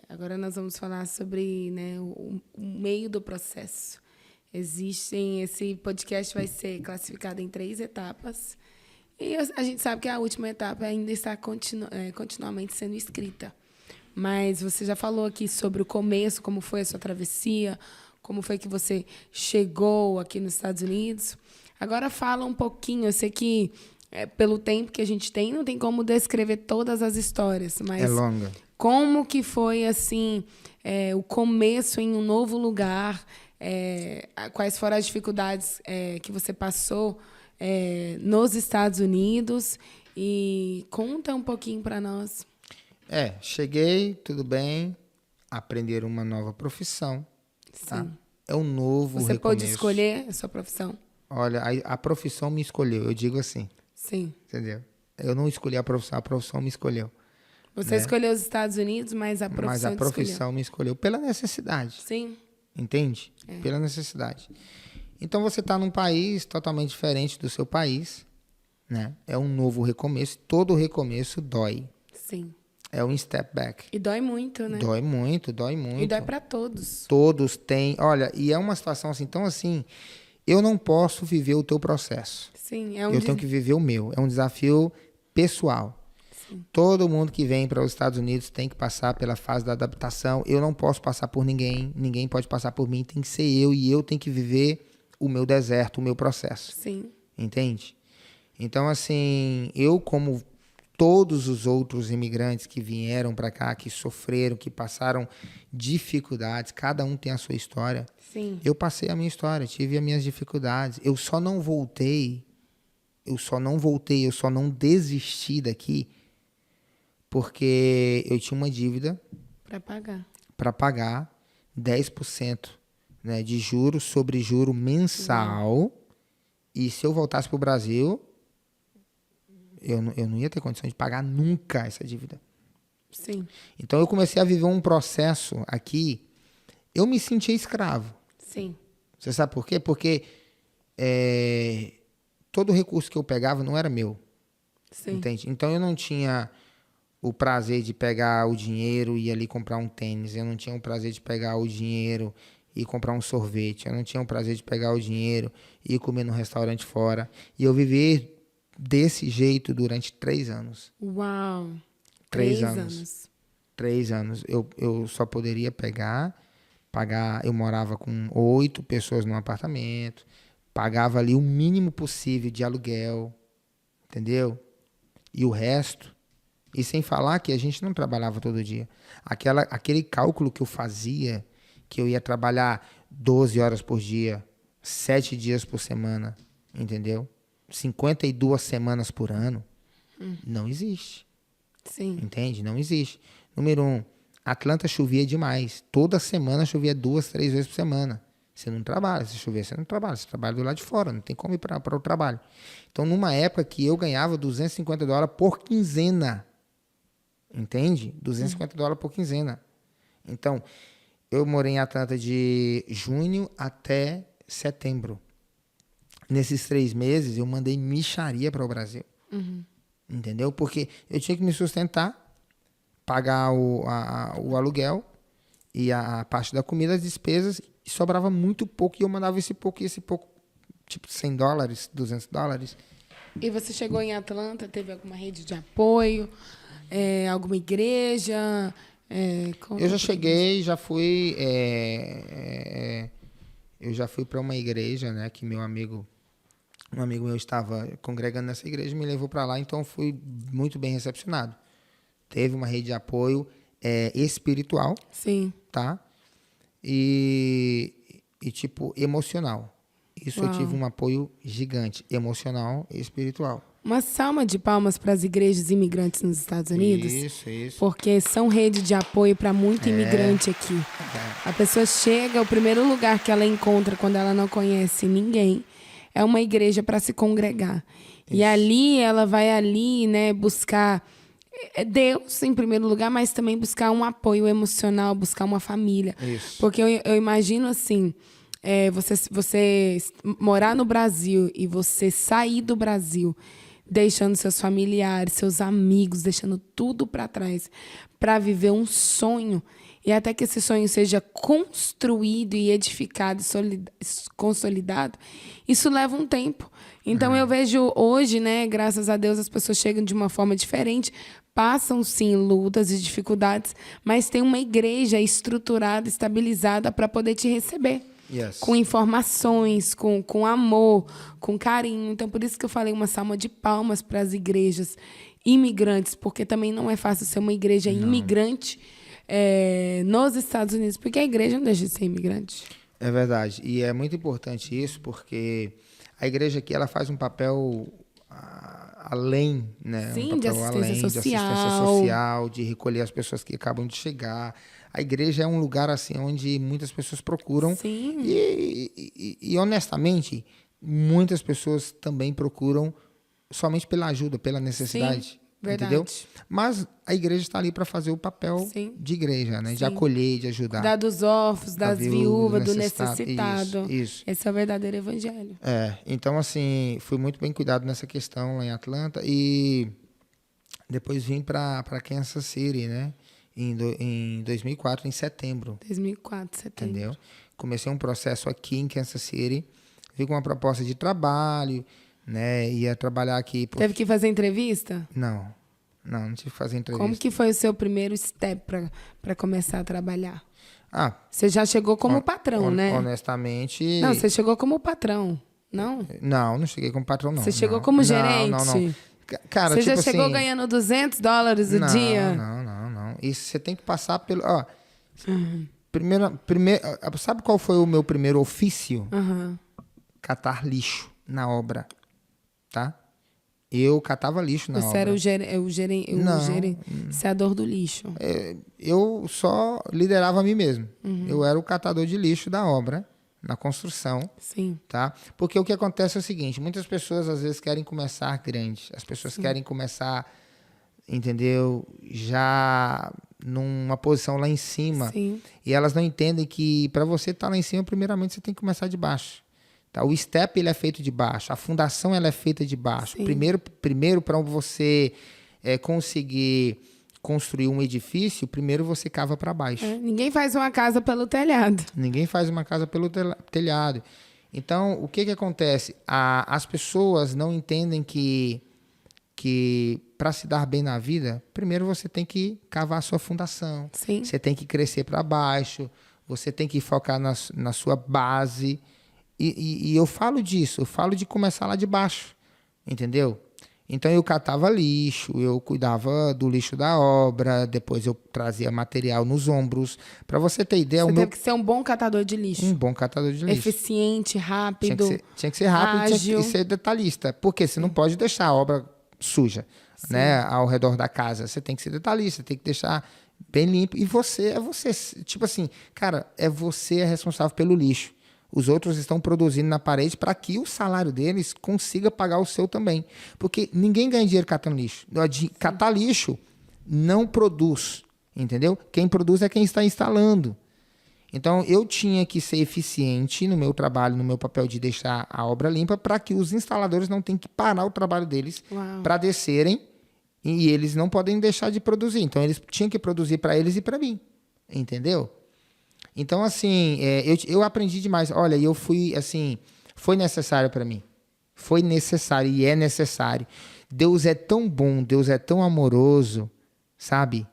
Speaker 1: Agora nós vamos falar sobre, né, o meio do processo. Esse podcast vai ser classificado em 3 etapas. E a gente sabe que a última etapa ainda está continuamente sendo escrita. Mas você já falou aqui sobre o começo, como foi a sua travessia, como foi que você chegou aqui nos Estados Unidos. Agora fala um pouquinho, eu sei que pelo tempo que a gente tem, não tem como descrever todas as histórias, mas
Speaker 2: É longa.
Speaker 1: como que foi assim o começo em um novo lugar? Quais foram as dificuldades que você passou nos Estados Unidos? E conta um pouquinho para nós.
Speaker 2: Cheguei, tudo bem, aprender uma nova profissão. Tá?
Speaker 1: Sim.
Speaker 2: É um novo
Speaker 1: Você
Speaker 2: recomeço.
Speaker 1: pôde escolher a sua profissão?
Speaker 2: Olha, a profissão me escolheu, eu digo assim,
Speaker 1: Sim.
Speaker 2: entendeu? Eu não escolhi a profissão me escolheu.
Speaker 1: Você escolheu os Estados Unidos, mas a profissão
Speaker 2: Mas a profissão me escolheu pela necessidade.
Speaker 1: Sim.
Speaker 2: Entende? Pela necessidade. Então você está num país totalmente diferente do seu país, né? É um novo recomeço. Todo recomeço dói.
Speaker 1: Sim.
Speaker 2: É um step back.
Speaker 1: E dói muito, né?
Speaker 2: Dói muito, dói muito.
Speaker 1: E dói para todos.
Speaker 2: Todos têm. Olha, e é uma situação assim, tão assim, eu não posso viver o teu processo.
Speaker 1: Sim,
Speaker 2: Eu tenho que viver o meu. É um desafio pessoal.
Speaker 1: Sim.
Speaker 2: Todo mundo que vem para os Estados Unidos tem que passar pela fase da adaptação. Eu não posso passar por ninguém, ninguém pode passar por mim, tem que ser eu e eu tenho que viver o meu deserto, o meu processo.
Speaker 1: Sim.
Speaker 2: Entende? Então, assim, eu como todos os outros imigrantes que vieram para cá, que sofreram, que passaram dificuldades, cada um tem a sua história.
Speaker 1: Sim.
Speaker 2: Eu passei a minha história, tive as minhas dificuldades. Eu só não desisti daqui porque eu tinha uma dívida para pagar 10%, né, de juros sobre juro mensal. E se eu voltasse para o Brasil, eu não ia ter condição de pagar nunca essa dívida.
Speaker 1: Sim.
Speaker 2: Então eu comecei a viver um processo aqui, eu me sentia escravo.
Speaker 1: Sim.
Speaker 2: Você sabe por quê? Porque todo recurso que eu pegava não era meu.
Speaker 1: Sim.
Speaker 2: Entende? Então eu não tinha o prazer de pegar o dinheiro e ir ali comprar um tênis. Eu não tinha o prazer de pegar o dinheiro e comprar um sorvete. Eu não tinha o prazer de pegar o dinheiro e ir comer num restaurante fora. E eu vivi desse jeito durante 3 anos.
Speaker 1: Uau!
Speaker 2: 3 anos. 3 anos. Eu só poderia pagar. Eu morava com 8 pessoas num apartamento. Pagava ali o mínimo possível de aluguel. Entendeu? E o resto. E sem falar que a gente não trabalhava todo dia. Aquele cálculo que eu fazia, que eu ia trabalhar 12 horas por dia, 7 dias por semana, entendeu? 52 semanas por ano, não existe.
Speaker 1: Sim.
Speaker 2: Entende? Não existe. Número 1, Atlanta chovia demais. Toda semana chovia 2, 3 vezes por semana. Você não trabalha. Se chover, você não trabalha. Você trabalha do lado de fora. Não tem como ir para o trabalho. Então, numa época que eu ganhava $250 por quinzena. Entende? $250 por quinzena. Então, eu morei em Atlanta de junho até setembro. Nesses 3 meses, eu mandei mixaria para o Brasil. Entendeu? Porque eu tinha que me sustentar, pagar o aluguel e a parte da comida, as despesas, e sobrava muito pouco, e eu mandava esse pouco, tipo $100, $200.
Speaker 1: E você chegou em Atlanta, teve alguma rede de apoio, alguma igreja?
Speaker 2: Eu já cheguei, já fui... eu já fui para uma igreja, né, que um amigo meu estava congregando nessa igreja, me levou para lá, então fui muito bem recepcionado. Teve uma rede de apoio espiritual.
Speaker 1: Sim.
Speaker 2: Tá? E tipo, emocional. Isso
Speaker 1: Uau.
Speaker 2: Eu tive um apoio gigante, emocional e espiritual.
Speaker 1: Uma salva de palmas para as igrejas imigrantes nos Estados Unidos.
Speaker 2: Isso.
Speaker 1: Porque são rede de apoio para muito imigrante aqui. A pessoa chega, o primeiro lugar que ela encontra quando ela não conhece ninguém é uma igreja para se congregar. Isso. E ali, ela vai ali, né, buscar Deus em primeiro lugar, mas também buscar um apoio emocional, buscar uma família.
Speaker 2: Isso.
Speaker 1: Porque eu imagino assim, você morar no Brasil e você sair do Brasil, deixando seus familiares, seus amigos, deixando tudo para trás, para viver um sonho. E até que esse sonho seja construído e edificado, consolidado, isso leva um tempo. Então, eu vejo hoje, né, graças a Deus, as pessoas chegam de uma forma diferente, passam, sim, lutas e dificuldades, mas tem uma igreja estruturada, estabilizada para poder te receber.
Speaker 2: Yes.
Speaker 1: com informações, com amor, com carinho. Então, por isso que eu falei uma salva de palmas para as igrejas imigrantes, porque também não é fácil ser uma igreja imigrante nos Estados Unidos, porque a igreja não deixa de ser imigrante.
Speaker 2: É verdade. E é muito importante isso, porque a igreja aqui ela faz um papel além, né?
Speaker 1: Sim,
Speaker 2: um
Speaker 1: de
Speaker 2: papel
Speaker 1: assistência social.
Speaker 2: de assistência social, de recolher as pessoas que acabam de chegar. A igreja é um lugar assim onde muitas pessoas procuram.
Speaker 1: Sim.
Speaker 2: E honestamente, muitas pessoas também procuram somente pela ajuda, pela necessidade.
Speaker 1: Sim, verdade.
Speaker 2: Entendeu? Mas a igreja está ali para fazer o papel
Speaker 1: Sim.
Speaker 2: de igreja, né? De
Speaker 1: Sim.
Speaker 2: acolher, de ajudar.
Speaker 1: Cuidar dos órfãos, das viúvas, do necessitado.
Speaker 2: Isso.
Speaker 1: Esse é o verdadeiro evangelho.
Speaker 2: Então, assim, fui muito bem cuidado nessa questão lá em Atlanta e depois vim para Kansas City, né? Em 2004, em setembro.
Speaker 1: 2004, setembro.
Speaker 2: Entendeu? Comecei um processo aqui em Kansas City, vim com uma proposta de trabalho, né? Ia trabalhar aqui.
Speaker 1: Teve que fazer entrevista?
Speaker 2: Não tive que fazer entrevista.
Speaker 1: Como que foi o seu primeiro step para começar a trabalhar?
Speaker 2: Você
Speaker 1: já chegou como patrão, né?
Speaker 2: Honestamente...
Speaker 1: Não, você chegou como patrão, não?
Speaker 2: Não cheguei como patrão, não.
Speaker 1: Você chegou como gerente?
Speaker 2: Não. Cara,
Speaker 1: você
Speaker 2: tipo
Speaker 1: já chegou
Speaker 2: assim,
Speaker 1: ganhando $200 o dia?
Speaker 2: Não. Isso você tem que passar pelo... Primeiro, sabe qual foi o meu primeiro ofício? Catar lixo na obra, tá? Eu catava lixo na obra.
Speaker 1: Você era o gerenciador do lixo.
Speaker 2: Eu só liderava a mim mesmo. Eu era o catador de lixo da obra, na construção.
Speaker 1: Sim.
Speaker 2: Tá? Porque o que acontece é o seguinte, muitas pessoas às vezes querem começar grande. As pessoas querem começar, entendeu? Já numa posição lá em cima.
Speaker 1: Sim.
Speaker 2: E elas não entendem que para você estar lá em cima, primeiramente você tem que começar de baixo. Tá? O step ele é feito de baixo, a fundação ela é feita de baixo.
Speaker 1: Sim.
Speaker 2: Primeiro para você conseguir construir um edifício, primeiro você cava para baixo.
Speaker 1: Ninguém faz uma casa pelo telhado.
Speaker 2: Ninguém faz uma casa pelo telhado. Então, o que acontece? As pessoas não entendem que para se dar bem na vida, primeiro você tem que cavar a sua fundação.
Speaker 1: Sim.
Speaker 2: Você tem que crescer para baixo, você tem que focar na sua base. E eu falo disso, eu falo de começar lá de baixo, entendeu? Então eu catava lixo, eu cuidava do lixo da obra, depois eu trazia material nos ombros. Para você ter ideia...
Speaker 1: Você teve que ser um bom catador de lixo.
Speaker 2: Um bom catador de lixo.
Speaker 1: Eficiente, rápido.
Speaker 2: Tinha que ser rápido,
Speaker 1: ágil.
Speaker 2: Tinha que ser detalhista. Porque você não pode deixar a obra suja, né, ao redor da casa. Você tem que ser detalhista, tem que deixar bem limpo. E você. Tipo assim, cara, você é responsável pelo lixo. Os outros estão produzindo na parede para que o salário deles consiga pagar o seu também. Porque ninguém ganha dinheiro catando lixo. Catar lixo não produz, entendeu? Quem produz é quem está instalando. Então, eu tinha que ser eficiente no meu trabalho, no meu papel de deixar a obra limpa, para que os instaladores não tenham que parar o trabalho deles para descerem e eles não podem deixar de produzir. Então, eles tinham que produzir para eles e para mim, entendeu? Então, assim, eu aprendi demais. Olha, eu fui, assim, foi necessário para mim. Foi necessário e é necessário. Deus é tão bom, Deus é tão amoroso, sabe?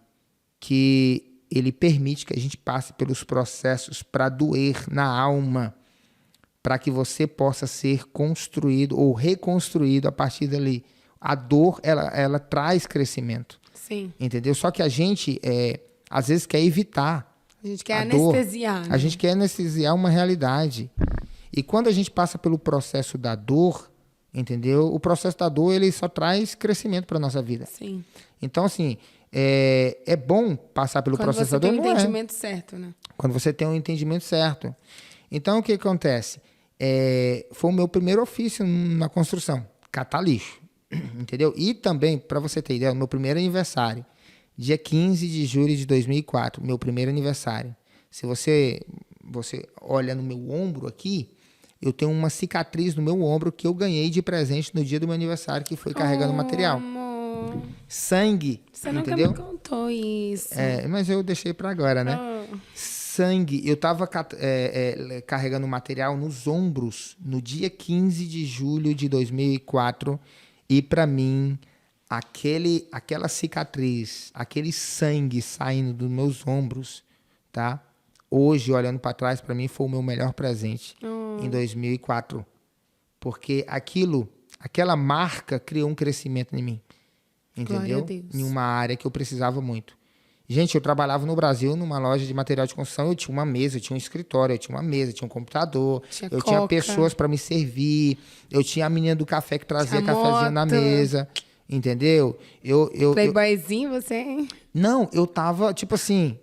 Speaker 2: Que Ele permite que a gente passe pelos processos para doer na alma, para que você possa ser construído ou reconstruído a partir dali. A dor, ela traz crescimento.
Speaker 1: Sim.
Speaker 2: Entendeu? Só que a gente, às vezes, quer evitar.
Speaker 1: A gente quer anestesiar.
Speaker 2: Né? A gente quer anestesiar uma realidade. E quando a gente passa pelo processo da dor, entendeu? O processo da dor, ele só traz crescimento para a nossa vida.
Speaker 1: Sim.
Speaker 2: Então, assim, é bom passar pelo processo da dor.
Speaker 1: Quando você tem o entendimento certo, né?
Speaker 2: Quando você tem um entendimento certo. Então, o que acontece? Foi o meu primeiro ofício na construção, catar lixo. Entendeu? E também, para você ter ideia, o meu primeiro aniversário, dia 15 de julho de 2004, meu primeiro aniversário. Se você olha no meu ombro aqui, eu tenho uma cicatriz no meu ombro que eu ganhei de presente no dia do meu aniversário, que foi carregando material.
Speaker 1: Amor.
Speaker 2: Sangue,
Speaker 1: Você
Speaker 2: entendeu?
Speaker 1: nunca me contou isso.
Speaker 2: Mas eu deixei para agora, né? Sangue. Eu estava carregando material nos ombros no dia 15 de julho de 2004 e, para mim, aquela cicatriz, aquele sangue saindo dos meus ombros, tá? hoje, olhando para trás, para mim foi o meu melhor presente em 2004. Porque aquela marca criou um crescimento em mim.
Speaker 1: Glória a
Speaker 2: Entendeu?
Speaker 1: Deus.
Speaker 2: Em uma área que eu precisava muito. Gente, eu trabalhava no Brasil numa loja de material de construção, eu tinha uma mesa, eu tinha um escritório, eu tinha uma mesa, eu tinha um computador, eu tinha pessoas para me servir, eu tinha a menina do café que trazia cafezinho na mesa, entendeu?
Speaker 1: Playboyzinho você, hein?
Speaker 2: Não, eu tava, tipo assim,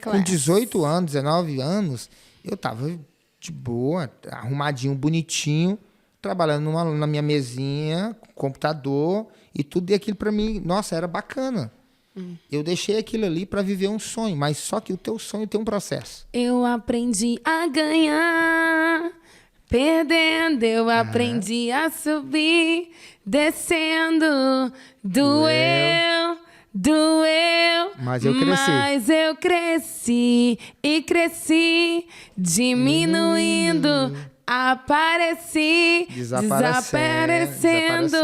Speaker 2: com 18 anos, 19 anos, eu tava de boa, arrumadinho, bonitinho, trabalhando na minha mesinha, computador e tudo, e aquilo para mim, nossa, era bacana. Eu deixei aquilo ali para viver um sonho, mas só que o teu sonho tem um processo.
Speaker 1: Eu aprendi a ganhar, perdendo, eu aprendi a subir, descendo, doeu.
Speaker 2: Mas eu cresci.
Speaker 1: Mas eu cresci e cresci, diminuindo, apareci, desaparecendo.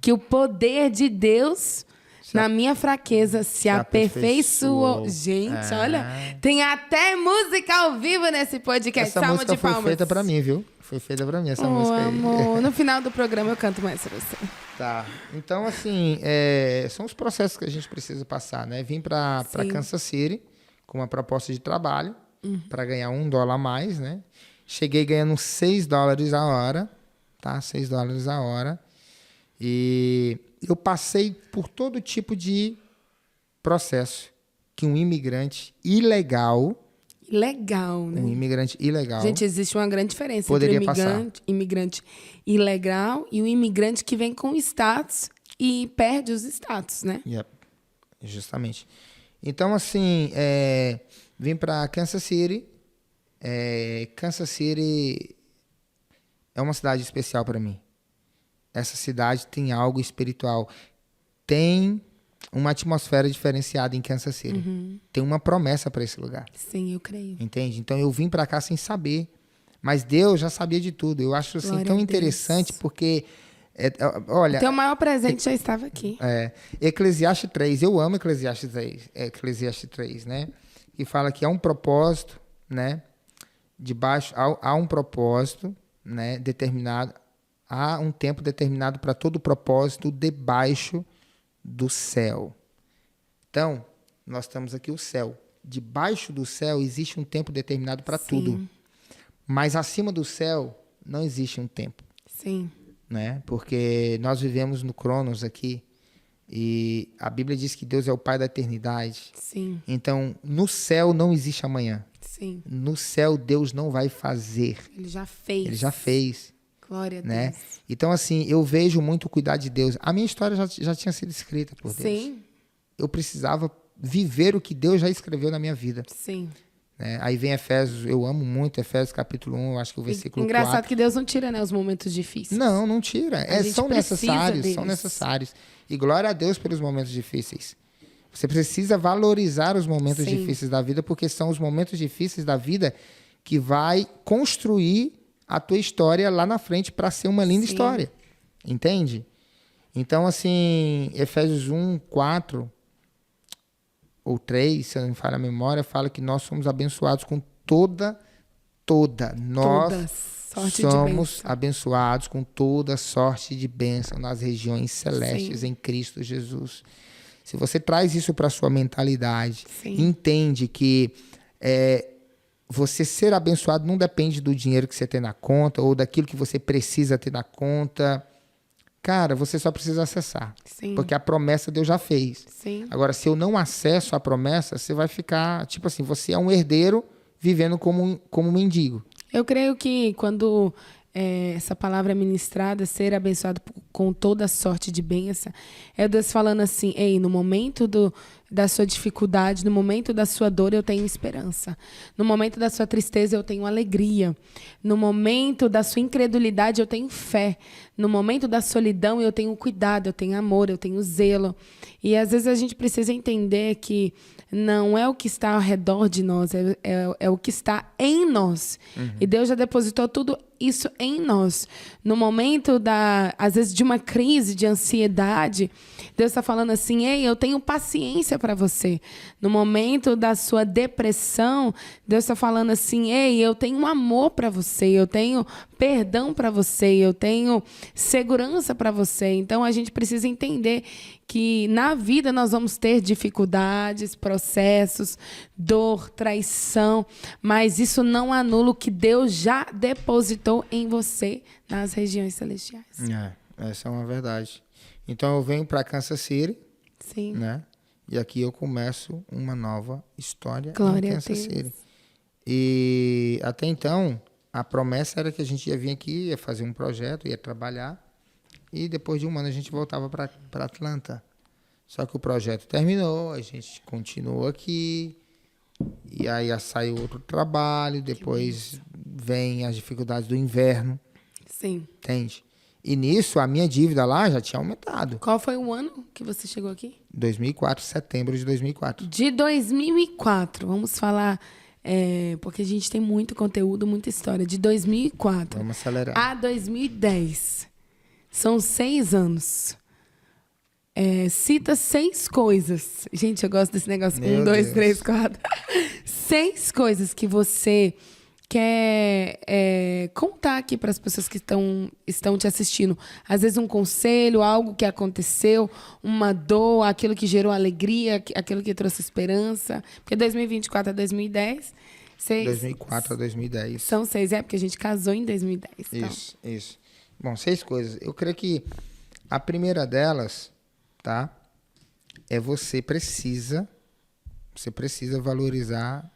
Speaker 1: Que o poder de Deus na minha fraqueza se aperfeiçoou. Gente, olha, tem até música ao vivo nesse podcast.
Speaker 2: Essa
Speaker 1: Salva
Speaker 2: música
Speaker 1: de palmas.
Speaker 2: foi feita pra mim, viu? Foi feita pra mim essa música aí.
Speaker 1: Amor, no final do programa eu canto mais pra você.
Speaker 2: Tá. Então, assim, são os processos que a gente precisa passar, né? Vim pra Kansas City com uma proposta de trabalho para ganhar $1 a mais, né? Cheguei ganhando $6 a hora, tá? $6 a hora. E eu passei por todo tipo de processo que um imigrante ilegal...
Speaker 1: Legal, né?
Speaker 2: Um imigrante ilegal...
Speaker 1: Gente, existe uma grande diferença
Speaker 2: poderia
Speaker 1: entre o imigrante ilegal e o imigrante que vem com status e perde os status, né?
Speaker 2: Yep. Justamente. Então, assim, vim para Kansas City. Kansas City é uma cidade especial para mim. Essa cidade tem algo espiritual. Tem uma atmosfera diferenciada em Kansas City. Tem uma promessa para esse lugar.
Speaker 1: Sim, eu creio.
Speaker 2: Entende? Então, eu vim para cá sem saber. Mas Deus já sabia de tudo. Eu acho assim, tão interessante porque... olha,
Speaker 1: o teu maior presente já estava aqui.
Speaker 2: Eclesiastes 3. Eu amo Eclesiastes 3, né? Que fala que há um propósito, né? Debaixo, há um propósito, né? Determinado. Há um tempo determinado para todo propósito debaixo do céu. Então, nós estamos aqui o céu. Debaixo do céu existe um tempo determinado para tudo. Mas acima do céu não existe um tempo.
Speaker 1: Sim.
Speaker 2: Né? Porque nós vivemos no Cronos aqui e a Bíblia diz que Deus é o Pai da eternidade.
Speaker 1: Sim.
Speaker 2: Então, no céu não existe amanhã.
Speaker 1: Sim.
Speaker 2: No céu Deus não vai fazer.
Speaker 1: Ele já fez.
Speaker 2: Ele já fez.
Speaker 1: Glória a
Speaker 2: né?
Speaker 1: Deus.
Speaker 2: Então, assim, eu vejo muito o cuidado de Deus. A minha história já tinha sido escrita por Deus.
Speaker 1: Sim.
Speaker 2: Eu precisava viver o que Deus já escreveu na minha vida.
Speaker 1: Sim.
Speaker 2: Né? Aí vem Efésios, eu amo muito Efésios capítulo 1, eu acho que o versículo 4.
Speaker 1: Engraçado que Deus não tira, né, os momentos difíceis.
Speaker 2: Não tira. São necessários,
Speaker 1: são
Speaker 2: necessários. E glória a Deus pelos momentos difíceis. Você precisa valorizar os momentos difíceis da vida, porque são os momentos difíceis da vida que vai construir a tua história lá na frente para ser uma linda história. Entende? Então, assim, Efésios 1, 4 ou 3, se eu não me falha a memória, fala que nós somos abençoados com toda nós somos abençoados com toda sorte de bênção nas regiões celestes em Cristo Jesus. Se você traz isso para a sua mentalidade, entende que você ser abençoado não depende do dinheiro que você tem na conta ou daquilo que você precisa ter na conta. Cara, você só precisa acessar. Porque a promessa Deus já fez. Agora, se eu não acesso a promessa, você vai ficar... Tipo assim, você é um herdeiro vivendo como um mendigo.
Speaker 1: Eu creio que quando essa palavra é ministrada, ser abençoado com toda sorte de bênção, é Deus falando assim, ei, no momento da sua dificuldade, no momento da sua dor, eu tenho esperança. No momento da sua tristeza, eu tenho alegria. No momento da sua incredulidade, eu tenho fé. No momento da solidão, eu tenho cuidado, eu tenho amor, eu tenho zelo. E às vezes a gente precisa entender que não é o que está ao redor de nós, é o que está em nós. E Deus já depositou tudo isso em nós. No momento, às vezes, de uma crise, de ansiedade, Deus está falando assim, ei, eu tenho paciência para você. No momento da sua depressão, Deus está falando assim: ei, eu tenho um amor para você, eu tenho perdão para você, eu tenho segurança para você. Então, a gente precisa entender que na vida nós vamos ter dificuldades, processos, dor, traição, mas isso não anula o que Deus já depositou em você nas regiões celestiais.
Speaker 2: Essa é uma verdade. Então eu venho para Kansas City,
Speaker 1: Sim.
Speaker 2: né? E aqui eu começo uma nova história
Speaker 1: Glória
Speaker 2: em
Speaker 1: a
Speaker 2: Kansas
Speaker 1: Deus.
Speaker 2: City. E até então, a promessa era que a gente ia vir aqui, ia fazer um projeto, ia trabalhar, e depois de um ano a gente voltava para Atlanta. Só que o projeto terminou, a gente continuou aqui, e aí saiu outro trabalho, depois vem as dificuldades do inverno,
Speaker 1: Sim.
Speaker 2: entende? E nisso, a minha dívida lá já tinha aumentado.
Speaker 1: Qual foi o ano que você chegou aqui?
Speaker 2: 2004, setembro de 2004.
Speaker 1: De 2004. Vamos falar, porque a gente tem muito conteúdo, muita história. De 2004
Speaker 2: Vamos acelerar.
Speaker 1: a 2010. São 6 anos. Cita 6 coisas. Gente, eu gosto desse negócio.
Speaker 2: Meu
Speaker 1: 1, 2,
Speaker 2: Deus.
Speaker 1: 3, 4. 6 coisas que você quer contar aqui para as pessoas que estão te assistindo. Às vezes um conselho, algo que aconteceu, uma dor, aquilo que gerou alegria, aquilo que trouxe esperança. Porque 2024 a 2010...
Speaker 2: 2004 a 2010.
Speaker 1: São 6, porque a gente casou em 2010. Então.
Speaker 2: Isso. Bom, 6 coisas. Eu creio que a primeira delas, tá? É você precisa valorizar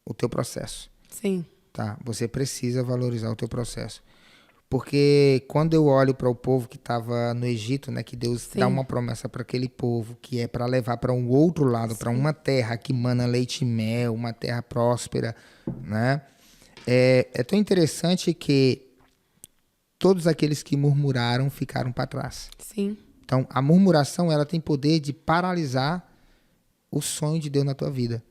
Speaker 2: o teu processo.
Speaker 1: Sim.
Speaker 2: Tá? Você precisa valorizar o teu processo. Porque quando eu olho para o povo que estava no Egito, né, que Deus
Speaker 1: Sim.
Speaker 2: dá uma promessa para aquele povo, que é para levar para um outro lado, para uma terra que mana leite e mel, uma terra próspera, né? É tão interessante que todos aqueles que murmuraram ficaram para trás.
Speaker 1: Sim.
Speaker 2: Então, a murmuração, ela tem poder de paralisar o sonho de Deus na tua vida.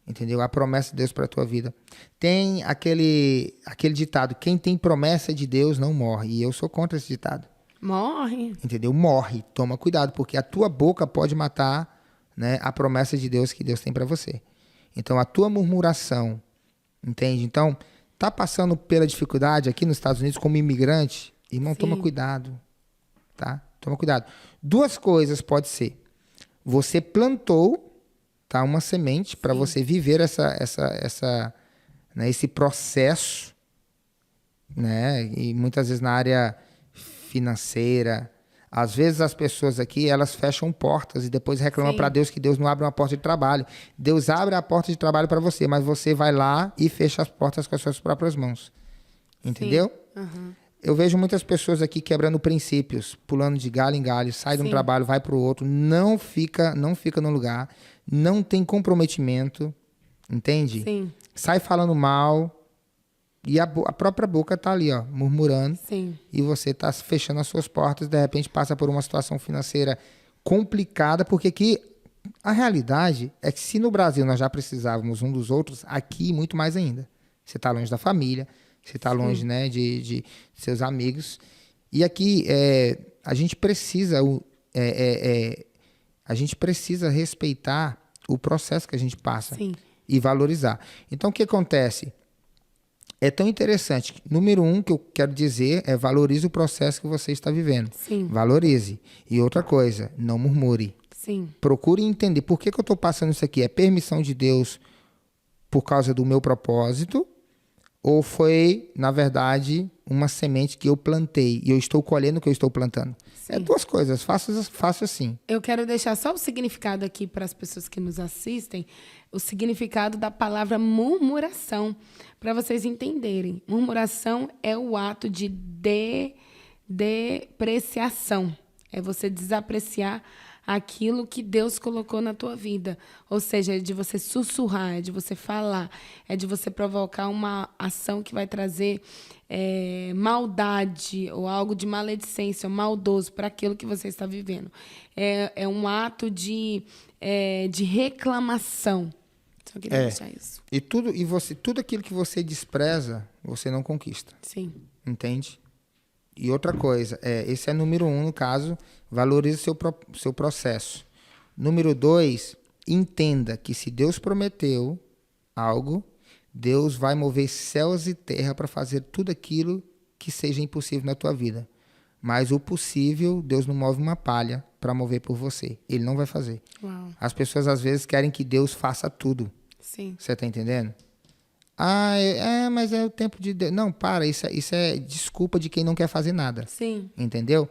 Speaker 2: Entendeu? A promessa de Deus para a tua vida. Tem aquele ditado: quem tem promessa de Deus não morre. E eu sou contra esse ditado.
Speaker 1: Morre.
Speaker 2: Entendeu? Morre. Toma cuidado, porque a tua boca pode matar, né, a promessa de Deus que Deus tem para você. Então, a tua murmuração, entende? Então, tá passando pela dificuldade aqui nos Estados Unidos como imigrante, irmão,
Speaker 1: Sim.
Speaker 2: toma cuidado. Tá? Toma cuidado. 2 coisas pode ser. Você plantou, tá, uma semente para você viver né, esse processo, né? E muitas vezes na área financeira, às vezes as pessoas aqui, elas fecham portas e depois reclamam para Deus que Deus não abre uma porta de trabalho. Deus abre a porta de trabalho para você, mas você vai lá e fecha as portas com as suas próprias mãos. Entendeu?
Speaker 1: Uhum.
Speaker 2: Eu vejo muitas pessoas aqui quebrando princípios, pulando de galho em galho, sai de um trabalho, vai para o outro, não fica no lugar, não tem comprometimento, entende?
Speaker 1: Sim.
Speaker 2: Sai falando mal e a própria boca tá ali, ó, murmurando.
Speaker 1: Sim.
Speaker 2: E você tá fechando as suas portas, de repente passa por uma situação financeira complicada, porque aqui a realidade é que se no Brasil nós já precisávamos um dos outros, aqui muito mais ainda. Você tá longe da família, você está longe, né, de seus amigos. E aqui a gente precisa respeitar o processo que a gente passa.
Speaker 1: Sim.
Speaker 2: E valorizar. Então, o que acontece? É tão interessante. Número 1 que eu quero dizer é valorize o processo que você está vivendo.
Speaker 1: Sim.
Speaker 2: Valorize. E outra coisa, não murmure.
Speaker 1: Sim.
Speaker 2: Procure entender por que eu estou passando isso aqui. É permissão de Deus por causa do meu propósito? Ou foi, na verdade, uma semente que eu plantei e eu estou colhendo o que eu estou plantando?
Speaker 1: Sim.
Speaker 2: É 2 coisas, faço assim.
Speaker 1: Eu quero deixar só o significado aqui para as pessoas que nos assistem, o significado da palavra murmuração, para vocês entenderem. Murmuração é o ato de depreciação. É você desapreciar aquilo que Deus colocou na tua vida. Ou seja, é de você sussurrar, é de você falar, é de você provocar uma ação que vai trazer maldade ou algo de maledicência, maldoso para aquilo que você está vivendo. É um ato de reclamação. Só queria deixar isso.
Speaker 2: E tudo aquilo que você despreza, você não conquista.
Speaker 1: Sim.
Speaker 2: Entende? E outra coisa, esse é número 1 no caso, valorize seu processo. Número 2, entenda que se Deus prometeu algo, Deus vai mover céus e terra para fazer tudo aquilo que seja impossível na tua vida. Mas o possível, Deus não move uma palha para mover por você. Ele não vai fazer.
Speaker 1: Uau.
Speaker 2: As pessoas, às vezes, querem que Deus faça tudo.
Speaker 1: Sim.
Speaker 2: Você está entendendo? Mas é o tempo de Deus. Não, para. Isso é desculpa de quem não quer fazer nada.
Speaker 1: Sim.
Speaker 2: Entendeu?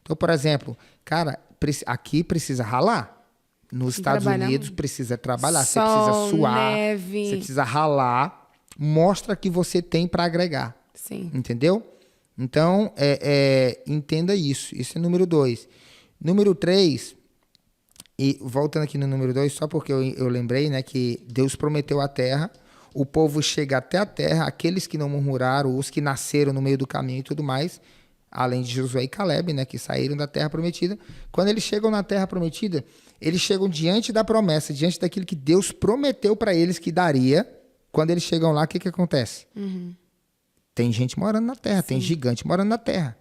Speaker 2: Então, por exemplo, cara, aqui precisa ralar. Nos Estados Unidos precisa trabalhar. Você precisa suar.
Speaker 1: Neve.
Speaker 2: Você precisa ralar. Mostra que você tem para agregar.
Speaker 1: Sim.
Speaker 2: Entendeu? Então, entenda isso. Isso é número 2. Número 3, e voltando aqui no número 2, só porque eu lembrei, né, que Deus prometeu a terra, o povo chega até a terra, aqueles que não murmuraram, os que nasceram no meio do caminho e tudo mais, além de Josué e Caleb, né, que saíram da terra prometida. Quando eles chegam na terra prometida, eles chegam diante da promessa, diante daquilo que Deus prometeu para eles que daria. Quando eles chegam lá, o que acontece? Tem gente morando na terra, tem gigante morando na terra.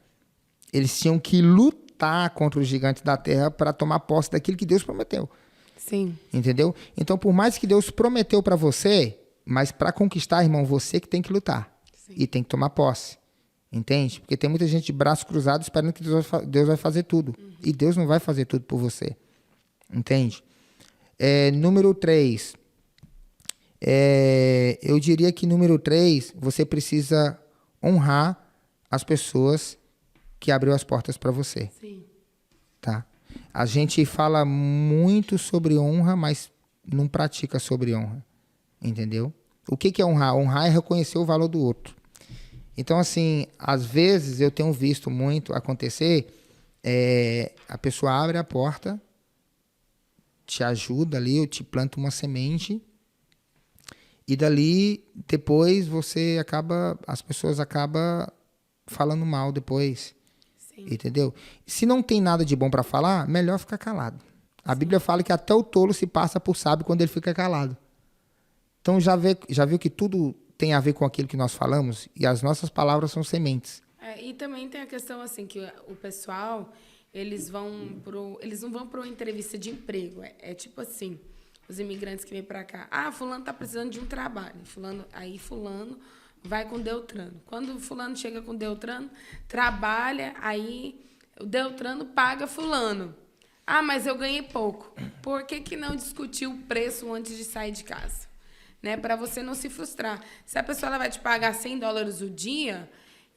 Speaker 2: Eles tinham que lutar contra os gigantes da terra para tomar posse daquilo que Deus prometeu.
Speaker 1: Sim.
Speaker 2: Entendeu? Então, por mais que Deus prometeu para você, mas para conquistar, irmão, você que tem que lutar.
Speaker 1: Sim.
Speaker 2: E tem que tomar posse. Entende? Porque tem muita gente de braço cruzado esperando que Deus vai fazer tudo. E Deus não vai fazer tudo por você. Entende? Número 3. Eu diria que número 3, você precisa honrar as pessoas que abriu as portas para você.
Speaker 1: Sim.
Speaker 2: Tá? A gente fala muito sobre honra, mas não pratica sobre honra. Entendeu? O que é honrar? Honrar é reconhecer o valor do outro. Então, assim, às vezes eu tenho visto muito acontecer, a pessoa abre a porta, te ajuda ali, eu te planto uma semente, e dali, depois, as pessoas acabam falando mal depois. Sim. Entendeu? Se não tem nada de bom para falar, melhor ficar calado. A Bíblia fala que até o tolo se passa por sábio quando ele fica calado. Então, já viu que tudo tem a ver com aquilo que nós falamos? E as nossas palavras são sementes.
Speaker 1: E também tem a questão, assim, que o pessoal, eles não vão para uma entrevista de emprego. Tipo assim... Os imigrantes que vêm para cá. Fulano está precisando de um trabalho. Fulano vai com Deltrano. Quando fulano chega com Deltrano, trabalha, aí o Deltrano paga fulano. Mas eu ganhei pouco. Por que não discutir o preço antes de sair de casa? Né? Para você não se frustrar. Se a pessoa ela vai te pagar $100 o dia...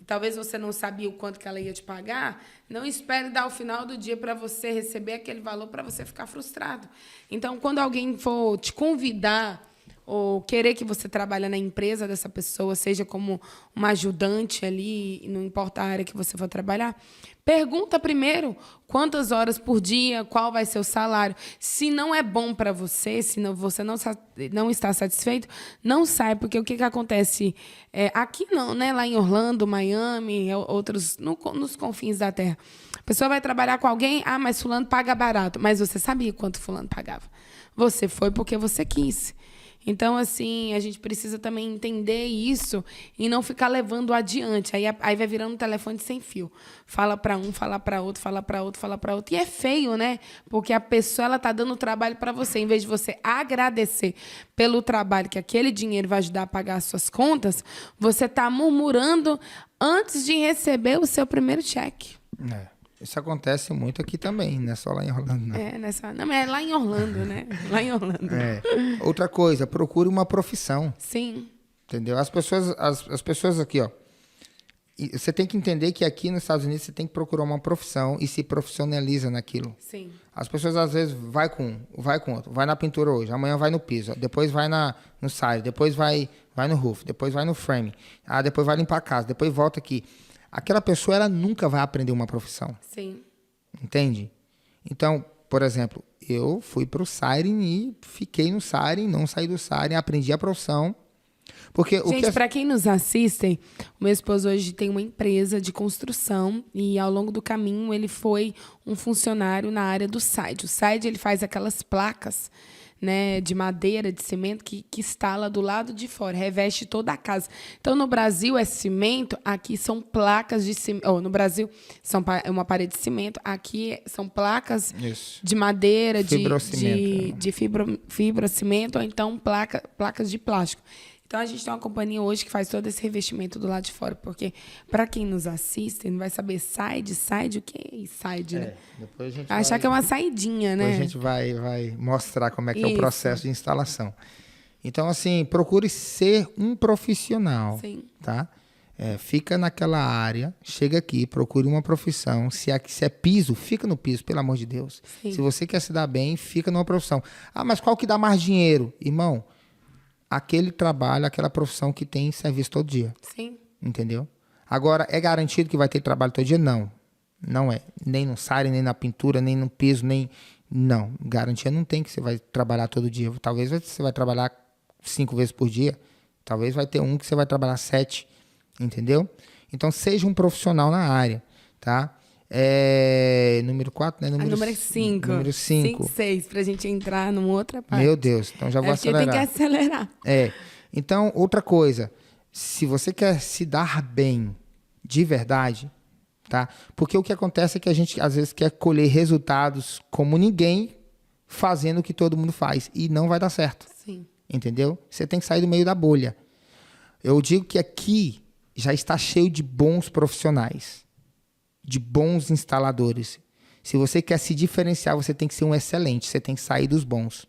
Speaker 1: Talvez você não sabia o quanto que ela ia te pagar, não espere dar o final do dia para você receber aquele valor para você ficar frustrado. Então, quando alguém for te convidar ou querer que você trabalhe na empresa dessa pessoa, seja como uma ajudante ali, não importa a área que você for trabalhar, pergunta primeiro quantas horas por dia, qual vai ser o salário. Se não é bom para você, se você não está satisfeito, não sai, porque o que acontece aqui não, né? Lá em Orlando, Miami, outros nos confins da terra. A pessoa vai trabalhar com alguém, mas fulano paga barato. Mas você sabia quanto fulano pagava. Você foi porque você quis. Então, assim, a gente precisa também entender isso e não ficar levando adiante. Aí vai virando um telefone sem fio. Fala para um, fala para outro, fala para outro, fala para outro. E é feio, né? Porque a pessoa ela tá dando trabalho para você. Em vez de você agradecer pelo trabalho, que aquele dinheiro vai ajudar a pagar as suas contas, você tá murmurando antes de receber o seu primeiro cheque.
Speaker 2: Isso acontece muito aqui também, não é só lá em Orlando, não.
Speaker 1: Não, é lá em Orlando, né? Lá em Orlando.
Speaker 2: Outra coisa, procure uma profissão.
Speaker 1: Sim.
Speaker 2: Entendeu? As pessoas aqui, ó. Você tem que entender que aqui nos Estados Unidos você tem que procurar uma profissão e se profissionaliza naquilo.
Speaker 1: Sim.
Speaker 2: As pessoas às vezes vai com outro. Vai na pintura hoje, amanhã vai no piso, depois vai no siding, depois vai no roof, depois vai no frame. Depois vai limpar a casa, depois volta aqui. Aquela pessoa, ela nunca vai aprender uma profissão.
Speaker 1: Sim.
Speaker 2: Entende? Então, por exemplo, eu fui para o siren e fiquei no siren, não saí do siren, aprendi a profissão. Porque
Speaker 1: gente, para quem nos assistem, o meu esposo hoje tem uma empresa de construção e ao longo do caminho ele foi um funcionário na área do site. O site ele faz aquelas placas, né, de madeira, de cimento, que instala do lado de fora, reveste toda a casa. Então, no Brasil é cimento, aqui são placas de cimento. No Brasil é uma parede de cimento, aqui são placas de madeira, de fibrocimento, ou então placas de plástico. Então, a gente tem uma companhia hoje que faz todo esse revestimento do lado de fora, porque, para quem nos assiste, não vai saber side, o que é side, né?
Speaker 2: Depois a gente
Speaker 1: achar que é uma saidinha, né?
Speaker 2: Depois a gente vai mostrar como é que é o processo de instalação. Então, assim, procure ser um profissional, tá? Fica naquela área, chega aqui, procure uma profissão. Se é piso, fica no piso, pelo amor de Deus. Sim. Se você quer se dar bem, fica numa profissão. Ah, mas qual que dá mais dinheiro? Irmão, aquele trabalho, aquela profissão que tem serviço todo dia.
Speaker 1: Sim.
Speaker 2: Entendeu? Agora, é garantido que vai ter trabalho todo dia? Não. Não é. Nem no SARI, nem na pintura, nem no piso, nem... Não. Garantia não tem que você vai trabalhar todo dia. Talvez você vai trabalhar 5 vezes por dia. Talvez vai ter um que você vai trabalhar 7. Entendeu? Então, seja um profissional na área, tá? Número 4, né?
Speaker 1: Número 5.
Speaker 2: Número 5.
Speaker 1: 5, 6, pra gente entrar numa outra parte.
Speaker 2: Meu Deus, então já vou acelerar.
Speaker 1: Tem que acelerar.
Speaker 2: Então, outra coisa. Se você quer se dar bem de verdade, tá? Porque o que acontece é que a gente, às vezes, quer colher resultados como ninguém fazendo o que todo mundo faz. E não vai dar certo.
Speaker 1: Sim.
Speaker 2: Entendeu? Você tem que sair do meio da bolha. Eu digo que aqui já está cheio de bons profissionais, de bons instaladores. Se você quer se diferenciar, você tem que ser um excelente, você tem que sair dos bons.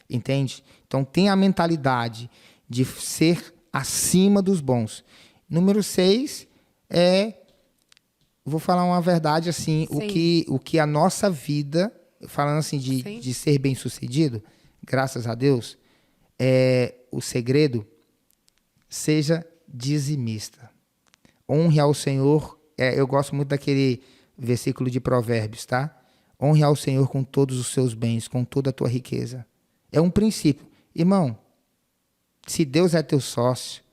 Speaker 2: Entende? Então, tenha a mentalidade de ser acima dos bons. Número 6 vou falar uma verdade assim, o que a nossa vida, falando assim de ser bem-sucedido, graças a Deus, o segredo, seja dizimista. Honre ao Senhor. Eu gosto muito daquele versículo de Provérbios, tá? Honre ao Senhor com todos os seus bens, com toda a tua riqueza. É um princípio. Irmão, se Deus é teu sócio,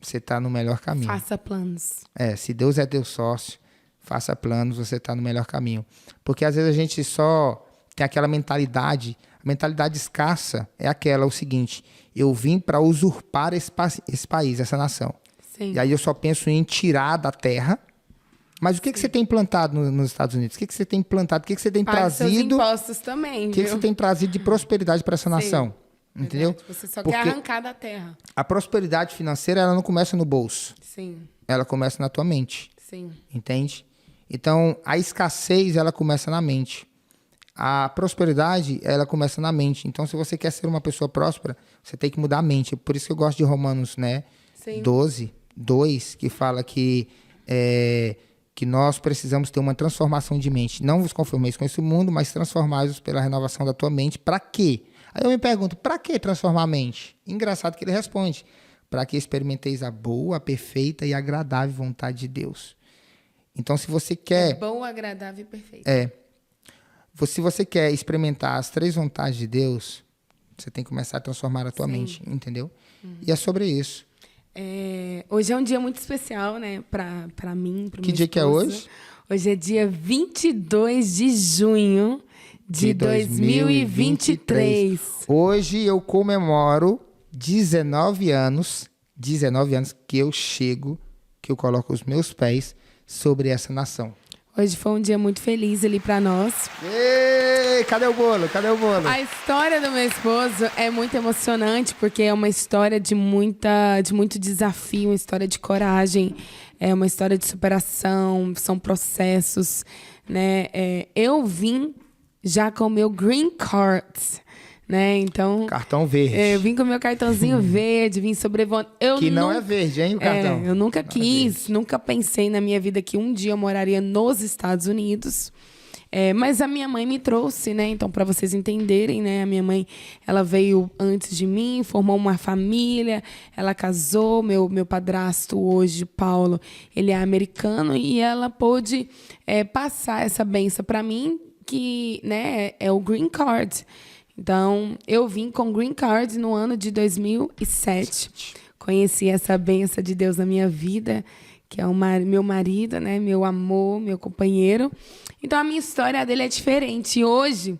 Speaker 2: você está no melhor caminho.
Speaker 1: Faça planos.
Speaker 2: Se Deus é teu sócio, faça planos, você está no melhor caminho. Porque às vezes a gente só tem aquela mentalidade, a mentalidade escassa é o seguinte, eu vim para usurpar esse país, essa nação.
Speaker 1: Sim.
Speaker 2: E aí eu só penso em tirar da terra. Mas o que você tem implantado nos Estados Unidos? O que você tem implantado? O que você tem trazido?
Speaker 1: Seus impostos também,
Speaker 2: O que você tem trazido de prosperidade para essa nação? Entendeu?
Speaker 1: Você só quer arrancar da terra.
Speaker 2: A prosperidade financeira, ela não começa no bolso.
Speaker 1: Sim.
Speaker 2: Ela começa na tua mente.
Speaker 1: Sim.
Speaker 2: Entende? Então, a escassez, ela começa na mente. A prosperidade, ela começa na mente. Então, se você quer ser uma pessoa próspera, você tem que mudar a mente. Por isso que eu gosto de Romanos, né? 12, 2, que fala que nós precisamos ter uma transformação de mente. Não vos conformeis com esse mundo, mas transformai-vos pela renovação da tua mente. Para quê? Aí eu me pergunto, para que transformar a mente? Engraçado que ele responde, para que experimenteis a boa, a perfeita e agradável vontade de Deus. Então, se você quer...
Speaker 1: boa, agradável e perfeita.
Speaker 2: Se você quer experimentar as 3 vontades de Deus, você tem que começar a transformar a tua mente, entendeu? E é sobre isso.
Speaker 1: Hoje é um dia muito especial, né? Pra mim, pro meu esposo.
Speaker 2: Que dia que é hoje?
Speaker 1: Hoje é dia 22 de junho de 2023.
Speaker 2: Hoje eu comemoro 19 anos que eu coloco os meus pés sobre essa nação.
Speaker 1: Hoje foi um dia muito feliz ali pra nós.
Speaker 2: Ei, cadê o bolo? Cadê o bolo?
Speaker 1: A história do meu esposo é muito emocionante, porque é uma história de muito desafio, uma história de coragem, é uma história de superação, são processos, né? Eu vim já com o meu green card, né? Então,
Speaker 2: cartão verde.
Speaker 1: Eu vim com o meu cartãozinho verde, vim sobrevoando.
Speaker 2: Não é verde, hein, o cartão?
Speaker 1: Eu nunca quis, nunca pensei na minha vida que um dia eu moraria nos Estados Unidos. Mas a minha mãe me trouxe, né? Então, para vocês entenderem, né? A minha mãe, ela veio antes de mim, formou uma família, ela casou, meu padrasto hoje, Paulo, ele é americano e ela pôde passar essa bênção para mim, que, né, é o green card. Então, eu vim com green card no ano de 2007. Conheci essa bênção de Deus na minha vida, que é meu marido, né? Meu amor, meu companheiro. Então, a minha história dele é diferente. Hoje,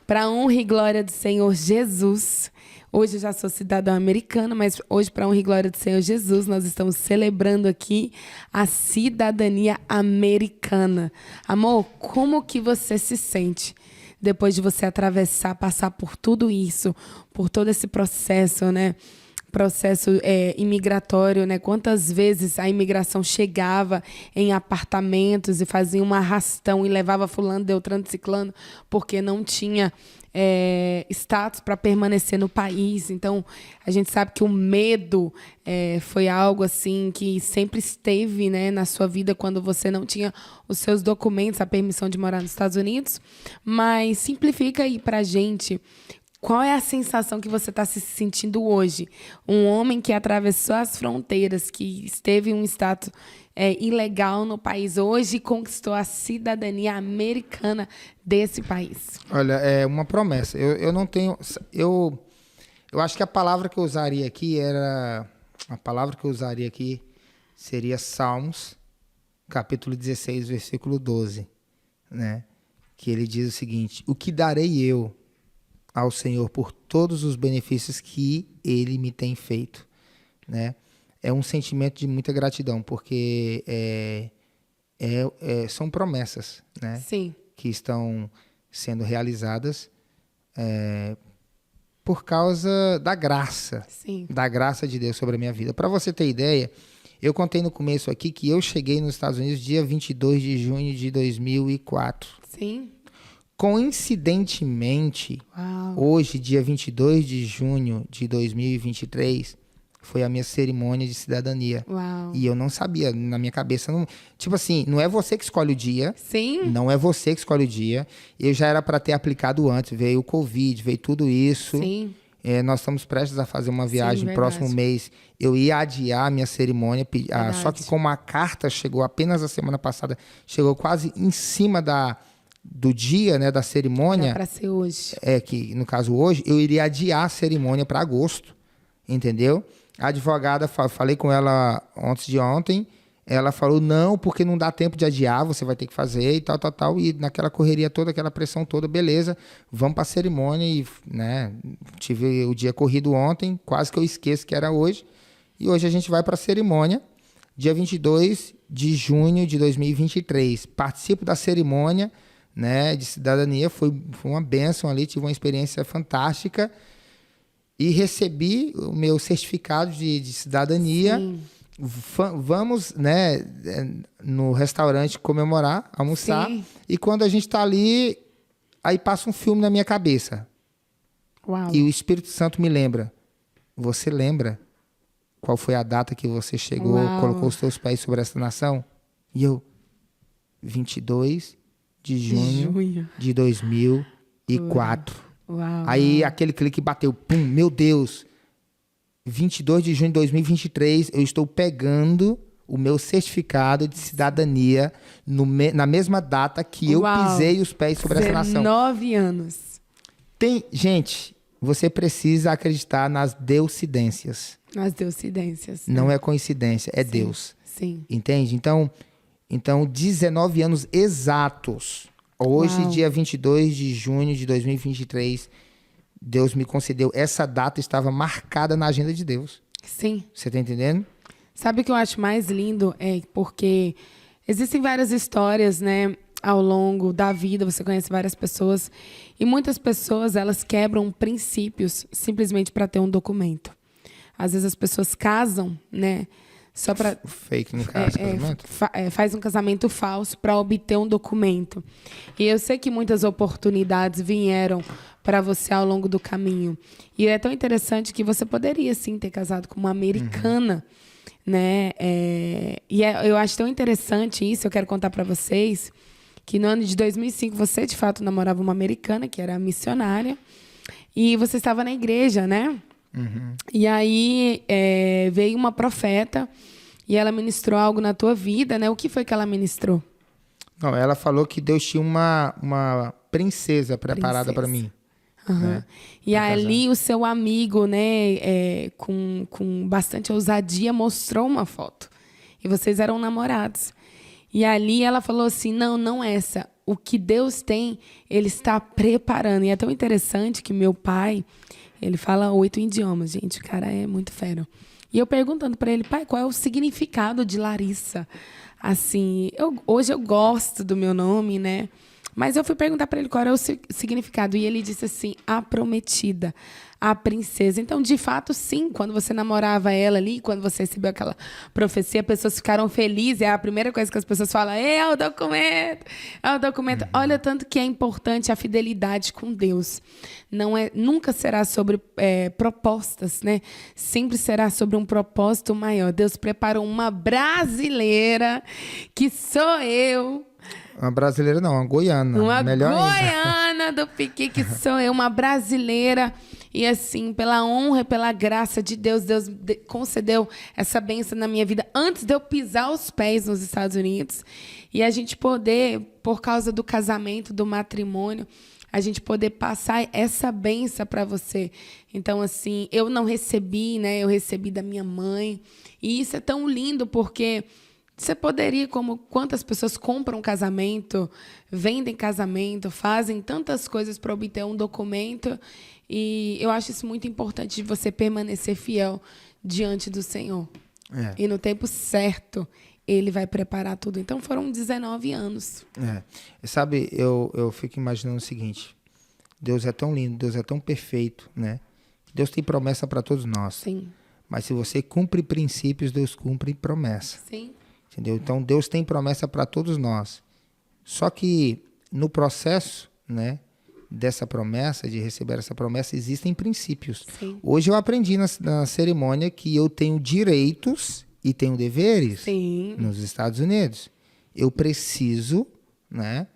Speaker 1: para honra e glória do Senhor Jesus, hoje eu já sou cidadã americana, mas hoje, para honra e glória do Senhor Jesus, nós estamos celebrando aqui a cidadania americana. Amor, como que você se sente depois de você atravessar, passar por tudo isso, por todo esse processo, né? Processo imigratório, né? Quantas vezes a imigração chegava em apartamentos e fazia um arrastão e levava fulano, Beltrano, Ciclano, porque não tinha status para permanecer no país. Então, a gente sabe que o medo foi algo assim que sempre esteve, né, na sua vida quando você não tinha os seus documentos, a permissão de morar nos Estados Unidos. Mas simplifica aí para a gente. Qual é a sensação que você está se sentindo hoje? Um homem que atravessou as fronteiras, que esteve em um status ilegal no país, hoje conquistou a cidadania americana desse país.
Speaker 2: Olha, é uma promessa. Eu não tenho... Eu acho que a palavra que eu usaria aqui era... A palavra que eu usaria aqui seria Salmos, capítulo 16, versículo 12, né? Que ele diz o seguinte: o que darei eu ao Senhor por todos os benefícios que Ele me tem feito, né? É um sentimento de muita gratidão, porque são promessas, né?
Speaker 1: Sim.
Speaker 2: Que estão sendo realizadas por causa da graça,
Speaker 1: Sim.
Speaker 2: da graça de Deus sobre a minha vida. Para você ter ideia, eu contei no começo aqui que eu cheguei nos Estados Unidos dia 22 de junho de 2004.
Speaker 1: Sim.
Speaker 2: Coincidentemente, hoje, dia 22 de junho de 2023, foi a minha cerimônia de cidadania.
Speaker 1: Uau.
Speaker 2: E eu não sabia, na minha cabeça, não, tipo assim, não é você que escolhe o dia.
Speaker 1: Sim.
Speaker 2: Não é você que escolhe o dia. Eu já era para ter aplicado antes, veio o Covid, veio tudo isso.
Speaker 1: Sim.
Speaker 2: Nós estamos prestes a fazer uma viagem no
Speaker 1: verdade.
Speaker 2: próximo mês. Eu ia adiar a minha cerimônia, só que como a carta chegou apenas a semana passada, chegou quase em cima do dia, né, da cerimônia.
Speaker 1: Para ser hoje.
Speaker 2: Que no caso hoje, eu iria adiar a cerimônia para agosto, entendeu? A advogada, falei com ela antes de ontem, ela falou, não, porque não dá tempo de adiar, você vai ter que fazer e tal, e naquela correria toda, aquela pressão toda, beleza, vamos para a cerimônia, e, né, tive o dia corrido ontem, quase que eu esqueço que era hoje, e hoje a gente vai para a cerimônia, dia 22 de junho de 2023, participo da cerimônia, né, de cidadania, foi uma bênção ali, tive uma experiência fantástica e recebi o meu certificado de cidadania.
Speaker 1: Sim.
Speaker 2: Vamos, né, no restaurante comemorar, almoçar.
Speaker 1: Sim.
Speaker 2: E quando a gente está ali, aí passa um filme na minha cabeça.
Speaker 1: Uau.
Speaker 2: E o Espírito Santo me lembra. Você lembra qual foi a data que você chegou,
Speaker 1: Uau.
Speaker 2: colocou os seus pés sobre essa nação? E eu, 22 de junho de 2004.
Speaker 1: Uau.
Speaker 2: Aí aquele clique bateu, pum, meu Deus, 22 de junho de 2023, eu estou pegando o meu certificado de cidadania na mesma data que eu pisei os pés sobre essa nação.
Speaker 1: 19 anos.
Speaker 2: Gente, você precisa acreditar nas deucidências.
Speaker 1: Nas deucidências.
Speaker 2: Não é coincidência, é Deus.
Speaker 1: Sim.
Speaker 2: Entende? Então, 19 anos exatos. Hoje,
Speaker 1: Uau.
Speaker 2: dia 22 de junho de 2023, Deus me concedeu. Essa data estava marcada na agenda de Deus.
Speaker 1: Sim.
Speaker 2: Você está entendendo?
Speaker 1: Sabe o que eu acho mais lindo? É porque existem várias histórias, né, ao longo da vida. Você conhece várias pessoas. E muitas pessoas, elas quebram princípios simplesmente para ter um documento. Às vezes as pessoas casam, né? Só para
Speaker 2: fake no caso, casamento?
Speaker 1: Faz um casamento falso para obter um documento. E eu sei que muitas oportunidades vieram para você ao longo do caminho. E é tão interessante que você poderia, sim, ter casado com uma americana, né? Eu acho tão interessante isso, eu quero contar para vocês, que no ano de 2005 você, de fato, namorava uma americana, que era missionária, e você estava na igreja, né? E aí veio uma profeta e ela ministrou algo na tua vida, né? O que foi que ela ministrou?
Speaker 2: Não, ela falou que Deus tinha uma princesa preparada para mim. Né?
Speaker 1: E ali o seu amigo, né, com bastante ousadia, mostrou uma foto. E vocês eram namorados. E ali ela falou assim, não essa. o que Deus tem, Ele está preparando. E é tão interessante que meu pai, ele fala 8 idiomas, gente. O cara é muito fera. E eu perguntando para ele, pai, qual é o significado de Larissa? Assim, hoje eu gosto do meu nome, né? Mas eu fui perguntar para ele qual era o significado. E ele disse assim, a prometida, a princesa. Então, de fato, sim, quando você namorava ela ali, quando você recebeu aquela profecia, as pessoas ficaram felizes. É a primeira coisa que as pessoas falam, é o documento, é o documento. Olha, tanto que é importante a fidelidade com Deus. Nunca será sobre propostas, né? Sempre será sobre um propósito maior. Deus preparou uma brasileira, que sou eu.
Speaker 2: Uma brasileira não, uma goiana.
Speaker 1: Uma
Speaker 2: Melhor
Speaker 1: goiana do Piqui, que sou eu, uma brasileira. E assim, pela honra e pela graça de Deus, Deus concedeu essa bênção na minha vida antes de eu pisar os pés nos Estados Unidos. E a gente poder, por causa do casamento, do matrimônio, a gente poder passar essa bênção para você. Então, assim, eu não recebi, né? Eu recebi da minha mãe. E isso é tão lindo, porque você poderia, como quantas pessoas compram casamento, vendem casamento, fazem tantas coisas para obter um documento. E eu acho isso muito importante, de você permanecer fiel diante do Senhor. E no tempo certo, Ele vai preparar tudo. Então, foram 19 anos.
Speaker 2: Sabe, eu fico imaginando o seguinte. Deus é tão lindo, Deus é tão perfeito, né? Deus tem promessa para todos nós.
Speaker 1: Sim.
Speaker 2: Mas se você cumpre princípios, Deus cumpre promessa.
Speaker 1: Sim.
Speaker 2: Entendeu? Então, Deus tem promessa para todos nós. Só que no processo, né, dessa promessa, de receber essa promessa, existem princípios.
Speaker 1: Sim.
Speaker 2: Hoje eu aprendi na cerimônia que eu tenho direitos e tenho deveres.
Speaker 1: Sim.
Speaker 2: Nos Estados Unidos. Eu preciso, né,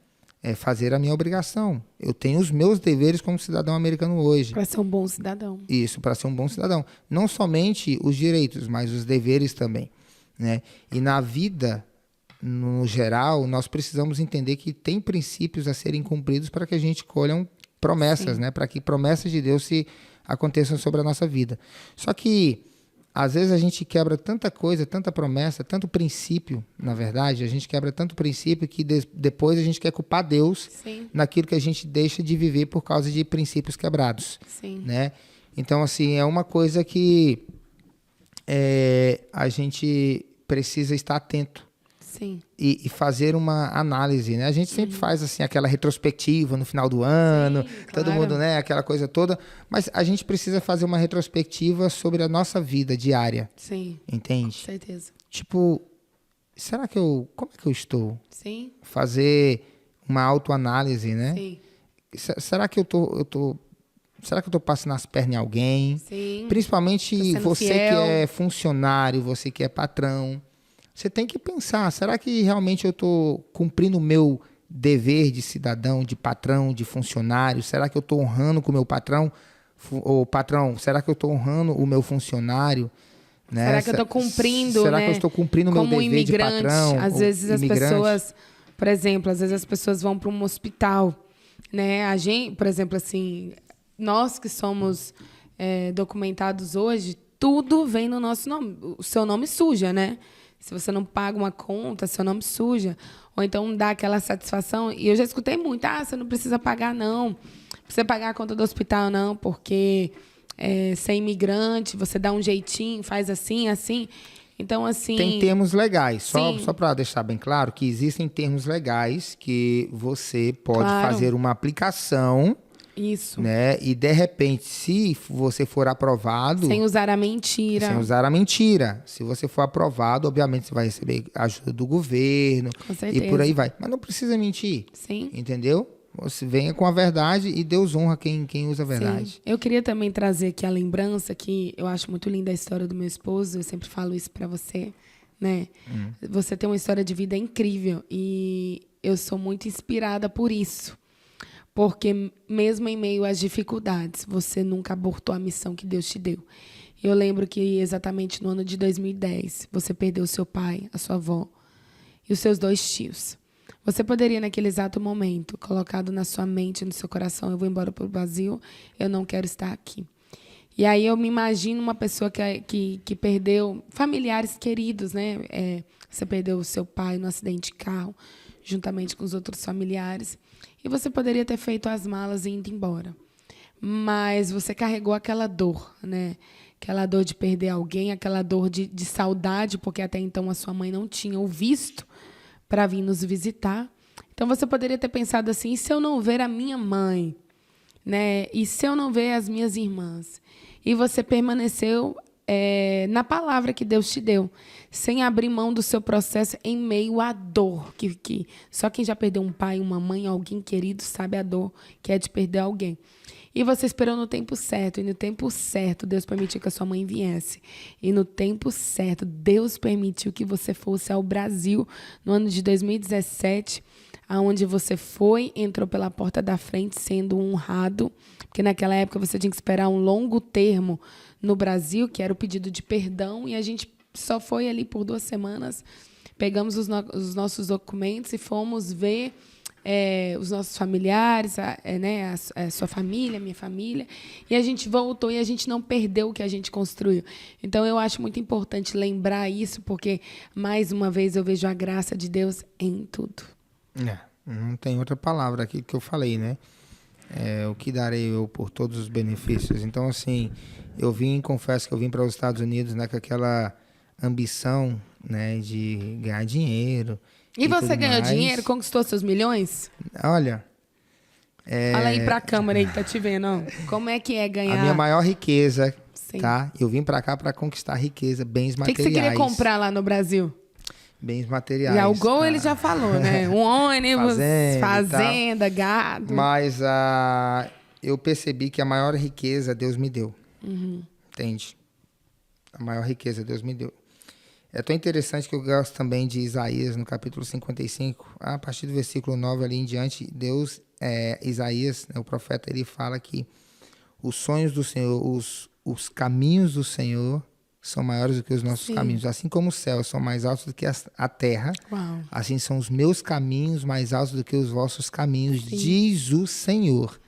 Speaker 2: fazer a minha obrigação. Eu tenho os meus deveres como cidadão americano hoje.
Speaker 1: Para ser um bom cidadão.
Speaker 2: Isso, para ser um bom cidadão. Não somente os direitos, mas os deveres também. Né? E na vida, no geral, nós precisamos entender que tem princípios a serem cumpridos para que a gente colha promessas, né? Para que promessas de Deus se aconteçam sobre a nossa vida. Só que, às vezes, a gente quebra tanta coisa, tanta promessa, tanto princípio, na verdade, a gente quebra tanto princípio que depois a gente quer culpar Deus naquilo que a gente deixa de viver por causa de princípios quebrados.
Speaker 1: Sim.
Speaker 2: Né? Então, assim, é uma coisa que a gente precisa estar atento.
Speaker 1: Sim.
Speaker 2: E fazer uma análise, né? A gente sempre faz assim aquela retrospectiva no final do ano, todo
Speaker 1: claro.
Speaker 2: mundo, né? Aquela coisa toda. Mas a gente precisa fazer uma retrospectiva sobre a nossa vida diária.
Speaker 1: Sim.
Speaker 2: Entende?
Speaker 1: Com certeza.
Speaker 2: Tipo, como é que eu estou?
Speaker 1: Sim.
Speaker 2: Fazer uma autoanálise, né?
Speaker 1: Sim.
Speaker 2: Será que eu tô passando as pernas em alguém?
Speaker 1: Sim.
Speaker 2: Principalmente você
Speaker 1: fiel.
Speaker 2: que é funcionário, você que é patrão. Você tem que pensar, será que realmente eu estou cumprindo o meu dever de cidadão, de patrão, de funcionário? Será que eu estou honrando com o meu patrão? Ou patrão, será que eu estou honrando o meu funcionário? Né?
Speaker 1: Será que eu estou cumprindo,
Speaker 2: será
Speaker 1: né?
Speaker 2: que eu estou cumprindo o meu
Speaker 1: como
Speaker 2: dever de
Speaker 1: imigrante,
Speaker 2: patrão?
Speaker 1: às vezes as
Speaker 2: imigrante?
Speaker 1: pessoas, por exemplo, às vezes as pessoas vão para um hospital, né? A gente, por exemplo, assim, nós que somos documentados hoje, tudo vem no nosso nome. O seu nome suja, né? Se você não paga uma conta, seu nome suja. Ou então dá aquela satisfação. E eu já escutei muito, você não precisa pagar, não. Não precisa pagar a conta do hospital, não, porque você é imigrante, você dá um jeitinho, faz assim, assim. Então, assim...
Speaker 2: Tem termos legais. Só para deixar bem claro que existem termos legais que você pode fazer uma aplicação...
Speaker 1: Isso.
Speaker 2: Né? E, de repente, se você for aprovado...
Speaker 1: Sem usar a mentira.
Speaker 2: Sem usar a mentira. Se você for aprovado, obviamente, você vai receber ajuda do governo.
Speaker 1: Com certeza.
Speaker 2: E por aí vai. Mas não precisa mentir.
Speaker 1: Sim.
Speaker 2: Entendeu? Você venha com a verdade e Deus honra quem usa a verdade.
Speaker 1: Sim. Eu queria também trazer aqui a lembrança que eu acho muito linda a história do meu esposo. Eu sempre falo isso para você, né? Você tem uma história de vida incrível e eu sou muito inspirada por isso. Porque mesmo em meio às dificuldades, você nunca abortou a missão que Deus te deu. Eu lembro que exatamente no ano de 2010, você perdeu seu pai, a sua avó e os seus 2 tios. Você poderia, naquele exato momento, colocado na sua mente, no seu coração, eu vou embora para o Brasil, eu não quero estar aqui. E aí eu me imagino uma pessoa que perdeu familiares queridos, né? Você perdeu o seu pai no acidente de carro, juntamente com os outros familiares. E você poderia ter feito as malas e ido embora. Mas você carregou aquela dor, né? Aquela dor de perder alguém, aquela dor de saudade, porque até então a sua mãe não tinha o visto para vir nos visitar. Então você poderia ter pensado assim: e se eu não ver a minha mãe, né? E se eu não ver as minhas irmãs? E você permaneceu na palavra que Deus te deu, sem abrir mão do seu processo em meio à dor. Que só quem já perdeu um pai, uma mãe, alguém querido, sabe a dor que é de perder alguém. E você esperou no tempo certo, e no tempo certo Deus permitiu que a sua mãe viesse. E no tempo certo Deus permitiu que você fosse ao Brasil no ano de 2017, aonde você foi, entrou pela porta da frente sendo honrado, porque naquela época você tinha que esperar um longo termo no Brasil, que era o pedido de perdão, e a gente só foi ali por 2 semanas, pegamos os nossos documentos e fomos ver os nossos familiares, a sua família, a minha família, e a gente voltou e a gente não perdeu o que a gente construiu. Então, eu acho muito importante lembrar isso, porque, mais uma vez, eu vejo a graça de Deus em tudo.
Speaker 2: Não tem outra palavra aqui que eu falei, né? O que darei eu por todos os benefícios. Então, assim, confesso que eu vim para os Estados Unidos, né, com aquela ambição, né, de ganhar dinheiro.
Speaker 1: E você ganhou dinheiro? Conquistou seus milhões?
Speaker 2: Olha...
Speaker 1: Fala aí pra câmera aí que tá te vendo. Ó. Como é que é ganhar...
Speaker 2: A minha maior riqueza,
Speaker 1: Sim.
Speaker 2: tá? Eu vim pra cá pra conquistar riqueza, bens
Speaker 1: O
Speaker 2: materiais.
Speaker 1: que você queria comprar lá no Brasil?
Speaker 2: Bens materiais.
Speaker 1: Já o Gol ele já falou, né? Um ônibus, fazenda, gado.
Speaker 2: Mas eu percebi que a maior riqueza Deus me deu. Entende? A maior riqueza Deus me deu. É tão interessante que eu gosto também de Isaías, no capítulo 55, a partir do versículo 9 ali em diante, Isaías, né, o profeta, ele fala que os sonhos do Senhor, os caminhos do Senhor são maiores do que os nossos caminhos. Assim como os céus são mais altos do que a terra,
Speaker 1: Uau.
Speaker 2: Assim são os meus caminhos mais altos do que os vossos caminhos, diz o Senhor.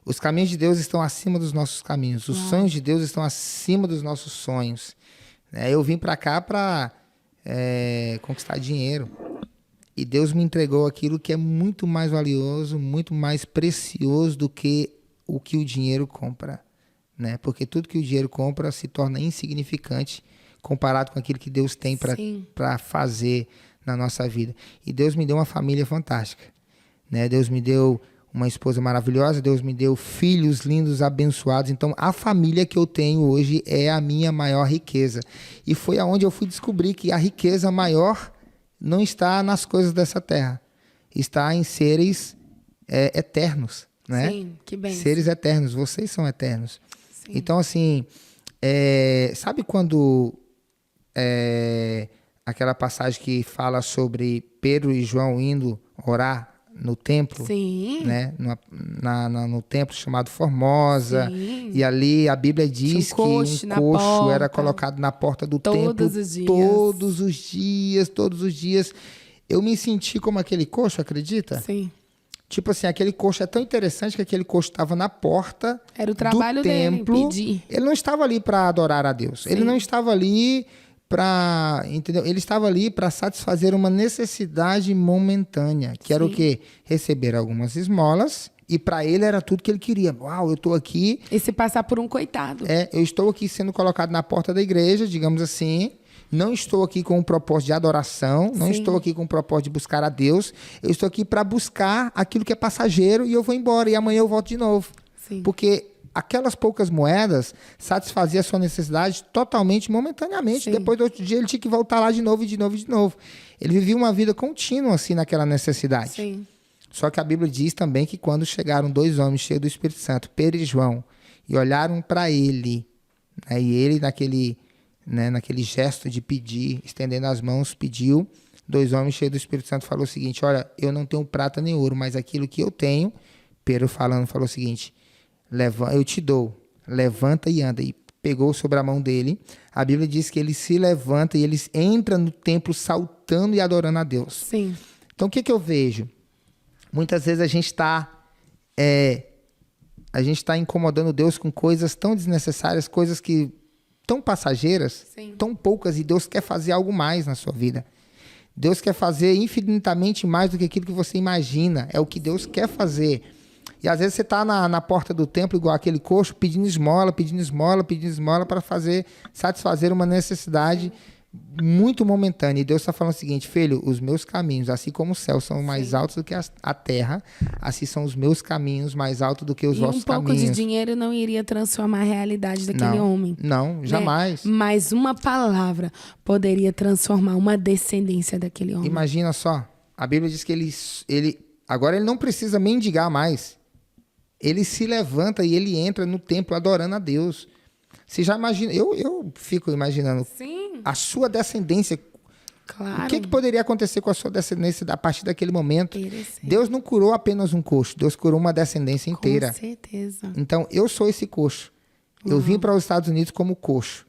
Speaker 2: Os caminhos de Deus estão acima dos nossos caminhos. Os sonhos de Deus estão acima dos nossos sonhos. Eu vim para cá para conquistar dinheiro. E Deus me entregou aquilo que é muito mais valioso, muito mais precioso do que o dinheiro compra. Né? Porque tudo que o dinheiro compra se torna insignificante comparado com aquilo que Deus tem para fazer na nossa vida. E Deus me deu uma família fantástica. Né? Deus me deu uma esposa maravilhosa, Deus me deu filhos lindos, abençoados. Então, a família que eu tenho hoje é a minha maior riqueza. E foi aonde eu fui descobrir que a riqueza maior não está nas coisas dessa terra. Está em seres eternos. Né?
Speaker 1: Sim, que bem.
Speaker 2: Seres eternos, vocês são eternos. Sim. Então, assim, sabe quando aquela passagem que fala sobre Pedro e João indo orar no templo,
Speaker 1: Sim.
Speaker 2: Né? No templo chamado Formosa. Sim. E ali a Bíblia diz que um coxo era colocado na porta do templo todos os dias. Eu me senti como aquele coxo, acredita?
Speaker 1: Sim.
Speaker 2: Tipo assim, aquele coxo é tão interessante que aquele coxo estava na porta
Speaker 1: era o trabalho
Speaker 2: do templo.
Speaker 1: Dele, pedir.
Speaker 2: Ele não estava ali para adorar a Deus. Sim. Ele não estava ali para, entendeu? Ele estava ali para satisfazer uma necessidade momentânea, que era o quê? Receber algumas esmolas, e para ele era tudo que ele queria. Uau, eu estou aqui...
Speaker 1: E se passar por um coitado.
Speaker 2: Eu estou aqui sendo colocado na porta da igreja, digamos assim, não estou aqui com o propósito de adoração, não estou aqui com o propósito de buscar a Deus, eu estou aqui para buscar aquilo que é passageiro e eu vou embora, e amanhã eu volto de novo.
Speaker 1: Sim.
Speaker 2: Porque aquelas poucas moedas satisfaziam a sua necessidade totalmente, momentaneamente. Sim. Depois do outro dia ele tinha que voltar lá de novo, e de novo, e de novo. Ele vivia uma vida contínua assim naquela necessidade.
Speaker 1: Sim.
Speaker 2: Só que a Bíblia diz também que quando chegaram 2 homens cheios do Espírito Santo, Pedro e João, e olharam para ele, né, e ele naquele gesto de pedir, estendendo as mãos, pediu. 2 homens cheios do Espírito Santo falou o seguinte: olha, eu não tenho prata nem ouro, mas aquilo que eu tenho, Pedro falou o seguinte: eu te dou, levanta e anda. E pegou sobre a mão dele. A Bíblia diz que ele se levanta e ele entra no templo saltando e adorando a Deus.
Speaker 1: Sim.
Speaker 2: Então, o que eu vejo? Muitas vezes a gente está incomodando Deus com coisas tão desnecessárias, coisas que tão passageiras, tão poucas, e Deus quer fazer algo mais na sua vida. Deus quer fazer infinitamente mais do que aquilo que você imagina. É o que Deus quer fazer. E às vezes você está na porta do templo, igual aquele coxo, pedindo esmola para satisfazer uma necessidade muito momentânea. E Deus está falando o seguinte: filho, os meus caminhos, assim como os céus são mais altos do que a terra, assim são os meus caminhos mais altos do que os vossos caminhos.
Speaker 1: E um pouco de dinheiro não iria transformar a realidade daquele homem.
Speaker 2: Não, jamais.
Speaker 1: Mas uma palavra poderia transformar uma descendência daquele homem.
Speaker 2: Imagina só, a Bíblia diz que agora ele não precisa mendigar mais. Ele se levanta e ele entra no templo adorando a Deus. Você já imagina? Eu fico imaginando.
Speaker 1: Sim.
Speaker 2: A sua descendência.
Speaker 1: Claro.
Speaker 2: O que poderia acontecer com a sua descendência a partir daquele momento? Deus não curou apenas um coxo, Deus curou uma descendência inteira.
Speaker 1: Com certeza.
Speaker 2: Então, eu sou esse coxo. Eu vim para os Estados Unidos como coxo,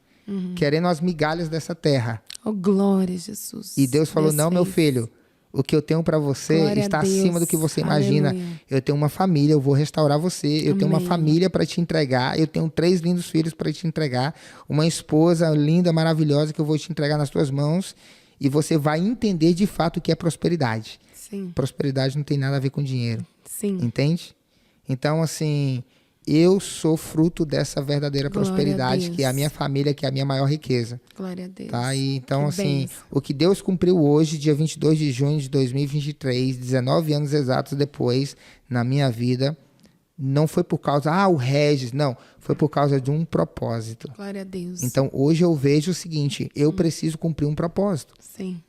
Speaker 2: querendo as migalhas dessa terra.
Speaker 1: Oh, glória, Jesus.
Speaker 2: E Deus falou: não, meu filho, o que eu tenho para você
Speaker 1: Glória
Speaker 2: está acima do que você imagina.
Speaker 1: Aleluia.
Speaker 2: Eu tenho uma família, eu vou restaurar você. Eu tenho uma família para te entregar. Eu tenho 3 lindos filhos para te entregar. Uma esposa linda, maravilhosa que eu vou te entregar nas tuas mãos. E você vai entender de fato o que é prosperidade.
Speaker 1: Sim.
Speaker 2: Prosperidade não tem nada a ver com dinheiro.
Speaker 1: Sim.
Speaker 2: Entende? Então, assim, eu sou fruto dessa verdadeira prosperidade, que é a minha família, que é a minha maior riqueza.
Speaker 1: Glória a Deus.
Speaker 2: Tá? E, então,
Speaker 1: Que
Speaker 2: assim,
Speaker 1: bênção.
Speaker 2: o que Deus cumpriu hoje, dia 22 de junho de 2023, 19 anos exatos depois, na minha vida, não foi por causa, o Regis, não. Foi por causa de um propósito.
Speaker 1: Glória a Deus.
Speaker 2: Então, hoje eu vejo o seguinte: eu preciso cumprir um propósito.
Speaker 1: Sim.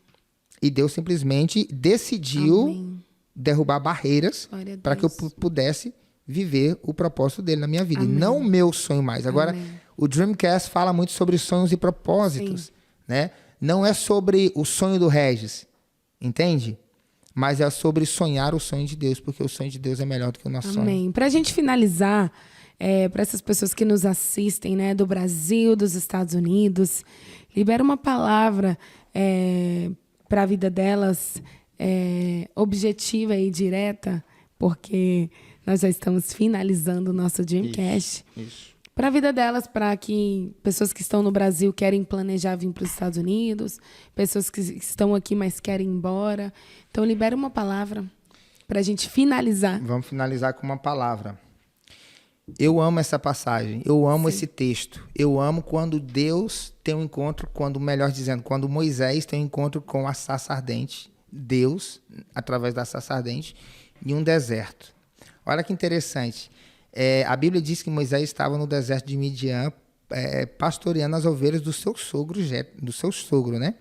Speaker 2: E Deus simplesmente decidiu
Speaker 1: Amém.
Speaker 2: derrubar barreiras
Speaker 1: Glória a
Speaker 2: para que eu
Speaker 1: Deus.
Speaker 2: pudesse viver o propósito dele na minha vida.
Speaker 1: Amém.
Speaker 2: E não o meu sonho mais. Agora,
Speaker 1: Amém.
Speaker 2: o Dreamcast fala muito sobre sonhos e propósitos. Né? Não é sobre o sonho do Regis, entende? Mas é sobre sonhar o sonho de Deus, porque o sonho de Deus é melhor do que o nosso sonho.
Speaker 1: Amém. Para a gente finalizar, para essas pessoas que nos assistem, né, do Brasil, dos Estados Unidos, libera uma palavra para a vida delas, objetiva e direta, porque nós já estamos finalizando o nosso Dreamcast.
Speaker 2: Isso.
Speaker 1: Para a vida delas, para que pessoas que estão no Brasil querem planejar vir para os Estados Unidos, pessoas que estão aqui, mas querem ir embora. Então, libera uma palavra para a gente finalizar.
Speaker 2: Vamos finalizar com uma palavra. Eu amo essa passagem, eu amo esse texto. Eu amo quando Deus tem um encontro, quando Moisés tem um encontro com a sarça ardente, Deus, através da sarça ardente, em um deserto. Olha que interessante. A Bíblia diz que Moisés estava no deserto de Midian, pastoreando as ovelhas do seu sogro, né?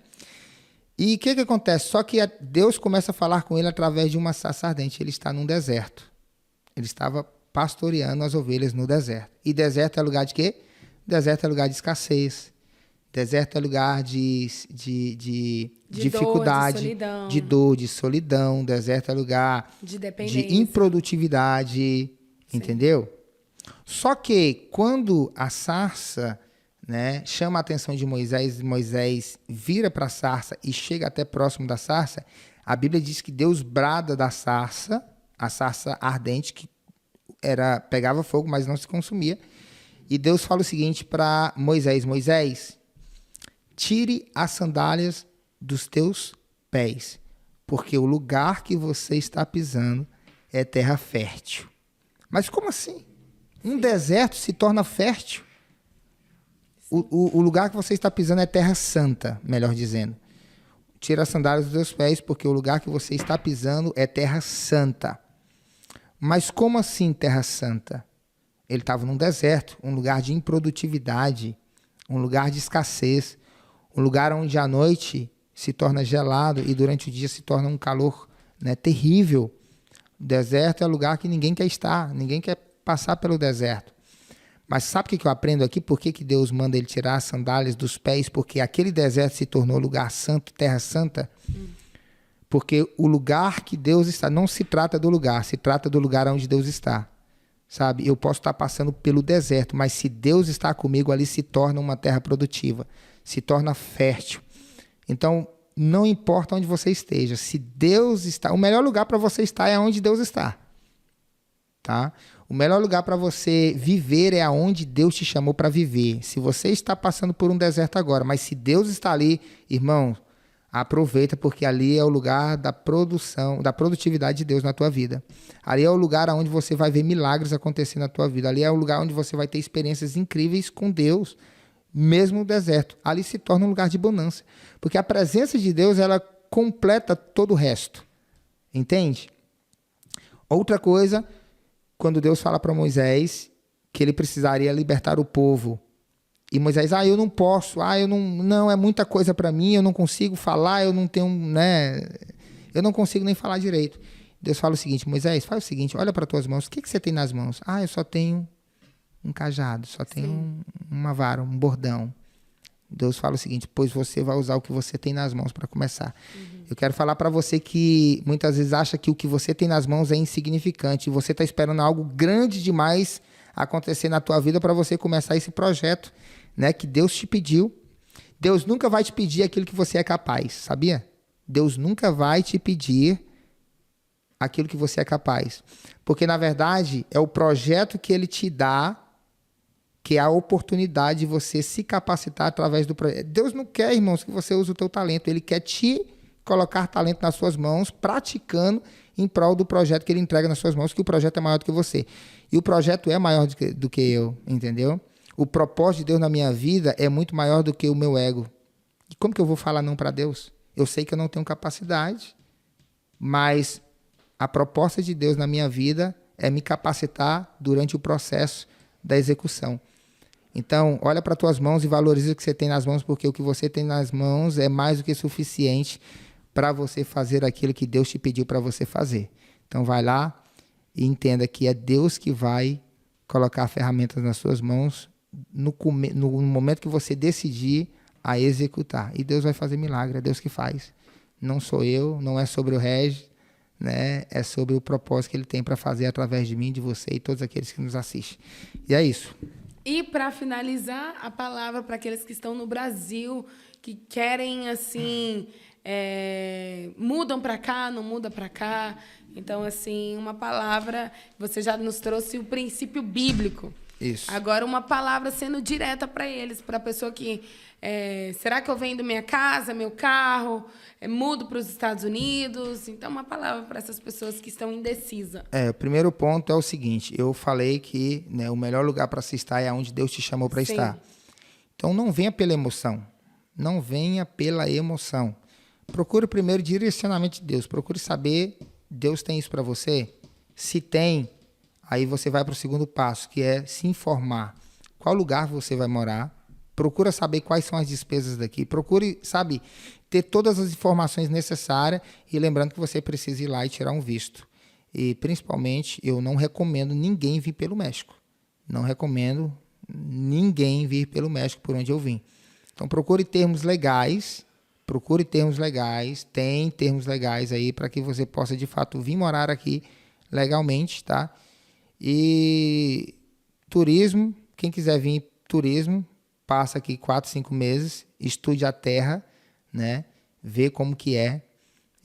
Speaker 2: E o que acontece? Só que Deus começa a falar com ele através de uma sarça ardente. Ele está num deserto. Ele estava pastoreando as ovelhas no deserto. E deserto é lugar de quê? Deserto é lugar de escassez. Deserto é lugar de dificuldade, de dor, de solidão. Deserto é lugar de improdutividade. Sim. Entendeu? Só que quando a sarça, né, chama a atenção de Moisés, Moisés vira para a sarça e chega até próximo da sarça, a Bíblia diz que Deus brada da sarça, a sarça ardente, que pegava fogo, mas não se consumia. E Deus fala o seguinte para Moisés: Moisés, tire as sandálias dos teus pés, porque o lugar que você está pisando é terra fértil. Mas como assim? Um deserto se torna fértil? O lugar que você está pisando é terra santa, melhor dizendo. Tira as sandálias dos teus pés, porque o lugar que você está pisando é terra santa. Mas como assim terra santa? Ele estava num deserto, um lugar de improdutividade, um lugar de escassez, um lugar onde à noite se torna gelado e durante o dia se torna um calor, né, terrível. O deserto é lugar que ninguém quer estar, ninguém quer passar pelo deserto. Mas sabe o que eu aprendo aqui? Por que Deus manda ele tirar as sandálias dos pés? Porque aquele deserto se tornou lugar santo, terra santa. Porque o lugar que Deus está, não se trata do lugar, se trata do lugar onde Deus está. Sabe? Eu posso estar passando pelo deserto, mas se Deus está comigo, ali se torna uma terra produtiva, se torna fértil. Então, não importa onde você esteja, se Deus está... O melhor lugar para você estar é onde Deus está. Tá? O melhor lugar para você viver é aonde Deus te chamou para viver. Se você está passando por um deserto agora, mas se Deus está ali, irmão, Aproveita, porque ali é o lugar da produção, da produtividade de Deus na tua vida. Ali é o lugar onde você vai ver milagres acontecer na tua vida. Ali é o lugar onde você vai ter experiências incríveis com Deus, mesmo no deserto. Ali se torna um lugar de bonança. Porque a presença de Deus, ela completa todo o resto. Entende? Outra coisa, quando Deus fala para Moisés que ele precisaria libertar o povo. E Moisés, eu não posso, não, é muita coisa para mim, eu não consigo falar, eu não tenho, né, eu não consigo nem falar direito. Deus fala o seguinte, Moisés, faz o seguinte, olha para as tuas mãos, o que você tem nas mãos? Eu só tenho um cajado, só tenho uma vara, um bordão. Deus fala o seguinte, pois você vai usar o que você tem nas mãos para começar. Eu quero falar para você que muitas vezes acha que o que você tem nas mãos é insignificante, e você está esperando algo grande demais acontecer na tua vida para você começar esse projeto, né, que Deus te pediu. Deus nunca vai te pedir aquilo que você é capaz, sabia? Deus nunca vai te pedir aquilo que você é capaz. Porque, na verdade, é o projeto que Ele te dá, que é a oportunidade de você se capacitar através do projeto. Deus não quer, irmãos, que você use o teu talento. Ele quer te colocar talento nas suas mãos, praticando em prol do projeto que Ele entrega nas suas mãos, que o projeto é maior do que você. E o projeto é maior do que eu, entendeu? O propósito de Deus na minha vida é muito maior do que o meu ego. E como que eu vou falar não para Deus? Eu sei que eu não tenho capacidade, mas a proposta de Deus na minha vida é me capacitar durante o processo da execução. Então, olha para as tuas mãos e valoriza o que você tem nas mãos, porque o que você tem nas mãos é mais do que suficiente para você fazer aquilo que Deus te pediu para você fazer. Então, vai lá e entenda que é Deus que vai colocar ferramentas nas suas mãos no momento que você decidir a executar. E Deus vai fazer milagre, é Deus que faz. Não sou eu, não é sobre o Regis, né? É sobre o propósito que Ele tem para fazer através de mim, de você e todos aqueles que nos assistem. E é isso.
Speaker 1: E para finalizar, a palavra para aqueles que estão no Brasil, que querem, assim, mudam para cá, não muda para cá. Então, assim, uma palavra, você já nos trouxe o princípio bíblico.
Speaker 2: Isso.
Speaker 1: Agora, uma palavra sendo direta para eles, para a pessoa que... será que eu vendo minha casa, meu carro, mudo para os Estados Unidos? Então, uma palavra para essas pessoas que estão indecisas.
Speaker 2: O primeiro ponto é o seguinte, eu falei que, né, o melhor lugar para se estar é onde Deus te chamou para estar. Então, não venha pela emoção. Não venha pela emoção. Procure primeiro o direcionamento de Deus. Procure saber, Deus tem isso para você? Se tem, aí você vai para o segundo passo, que é se informar. Qual lugar você vai morar? Procura saber quais são as despesas daqui. Procure, ter todas as informações necessárias e lembrando que você precisa ir lá e tirar um visto. E, principalmente, eu não recomendo ninguém vir pelo México. Não recomendo ninguém vir pelo México por onde eu vim. Então, procure termos legais. Tem termos legais aí para que você possa, de fato, vir morar aqui legalmente, tá? E turismo, quem quiser vir turismo, passa aqui 4, 5 meses, estude a terra, né? Vê como que é,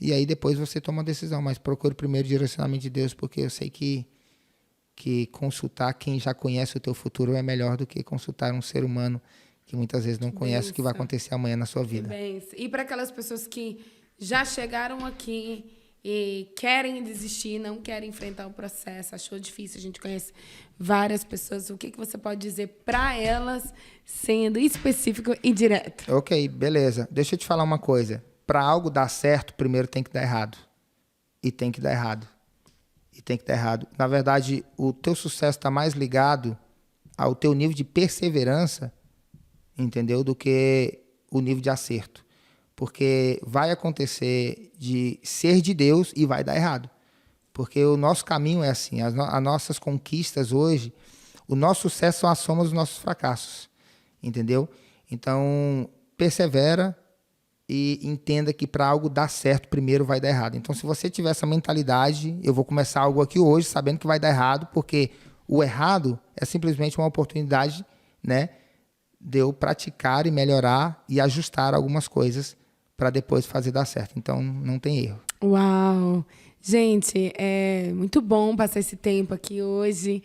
Speaker 2: e aí depois você toma uma decisão, mas procure primeiro o direcionamento de Deus, porque eu sei que consultar quem já conhece o teu futuro é melhor do que consultar um ser humano que muitas vezes não conhece o que vai acontecer amanhã na sua vida.
Speaker 1: E para aquelas pessoas que já chegaram aqui e querem desistir, não querem enfrentar o processo, achou difícil, a gente conhece várias pessoas, o que você pode dizer para elas, sendo específico e direto?
Speaker 2: Ok, beleza. Deixa eu te falar uma coisa. Para algo dar certo, primeiro tem que dar errado. E tem que dar errado. Na verdade, o teu sucesso está mais ligado ao teu nível de perseverança, entendeu? Do que o nível de acerto. Porque vai acontecer de ser de Deus e vai dar errado. Porque o nosso caminho é assim, as nossas conquistas hoje, o nosso sucesso são a soma dos nossos fracassos, entendeu? Então, persevera e entenda que para algo dar certo, primeiro vai dar errado. Então, se você tiver essa mentalidade, eu vou começar algo aqui hoje sabendo que vai dar errado, porque o errado é simplesmente uma oportunidade, né, de eu praticar e melhorar e ajustar algumas coisas para depois fazer dar certo. Então, não tem erro.
Speaker 1: Uau! Gente, é muito bom passar esse tempo aqui hoje.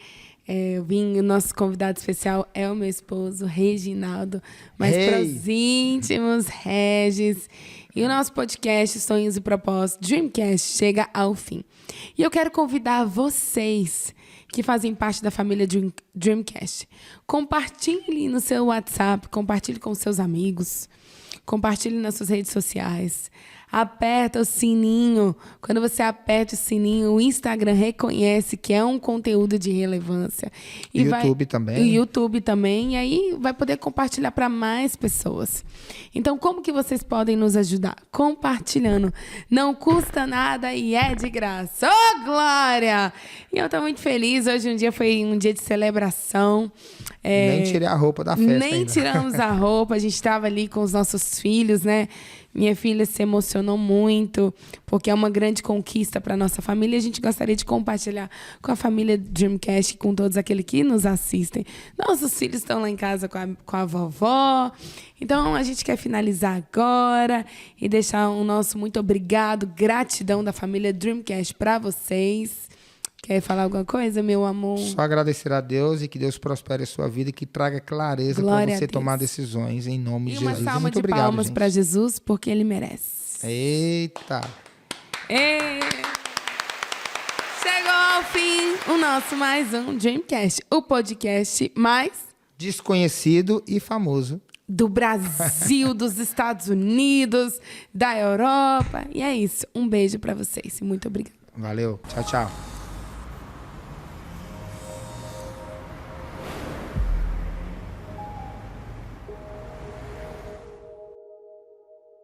Speaker 1: O nosso convidado especial é o meu esposo, Reginaldo, mas para os íntimos, Regis. E o nosso podcast Sonhos e Propósitos, Dreamcast, chega ao fim. E eu quero convidar vocês que fazem parte da família Dreamcast. Compartilhe no seu WhatsApp, compartilhe com seus amigos, compartilhe nas suas redes sociais. Aperta o sininho. Quando você aperta o sininho, o Instagram reconhece que é um conteúdo de relevância.
Speaker 2: E o YouTube também.
Speaker 1: O YouTube também. E aí vai poder compartilhar para mais pessoas. Então, como que vocês podem nos ajudar? Compartilhando. Não custa nada e é de graça. Ô, glória! E eu estou muito feliz. Hoje foi um dia de celebração.
Speaker 2: Nem tirei a roupa da festa
Speaker 1: Nem
Speaker 2: ainda.
Speaker 1: tiramos a roupa. A gente estava ali com os nossos filhos, né? Minha filha se emocionou muito, porque é uma grande conquista para a nossa família. A gente gostaria de compartilhar com a família Dreamcast, com todos aqueles que nos assistem. Nossos filhos estão lá em casa com a vovó. Então, a gente quer finalizar agora e deixar o nosso muito obrigado, gratidão da família Dreamcast para vocês. Quer falar alguma coisa, meu amor?
Speaker 2: Só agradecer a Deus e que Deus prospere a sua vida e que traga clareza para você tomar decisões em nome de Jesus.
Speaker 1: E uma salva
Speaker 2: Muito
Speaker 1: de
Speaker 2: obrigado,
Speaker 1: palmas
Speaker 2: gente.
Speaker 1: para Jesus, porque Ele merece.
Speaker 2: Eita!
Speaker 1: Chegou ao fim o nosso mais um Dreamcast, o podcast mais
Speaker 2: Desconhecido e famoso
Speaker 1: do Brasil, dos Estados Unidos, da Europa. E é isso. Um beijo para vocês e muito obrigada.
Speaker 2: Valeu. Tchau, tchau.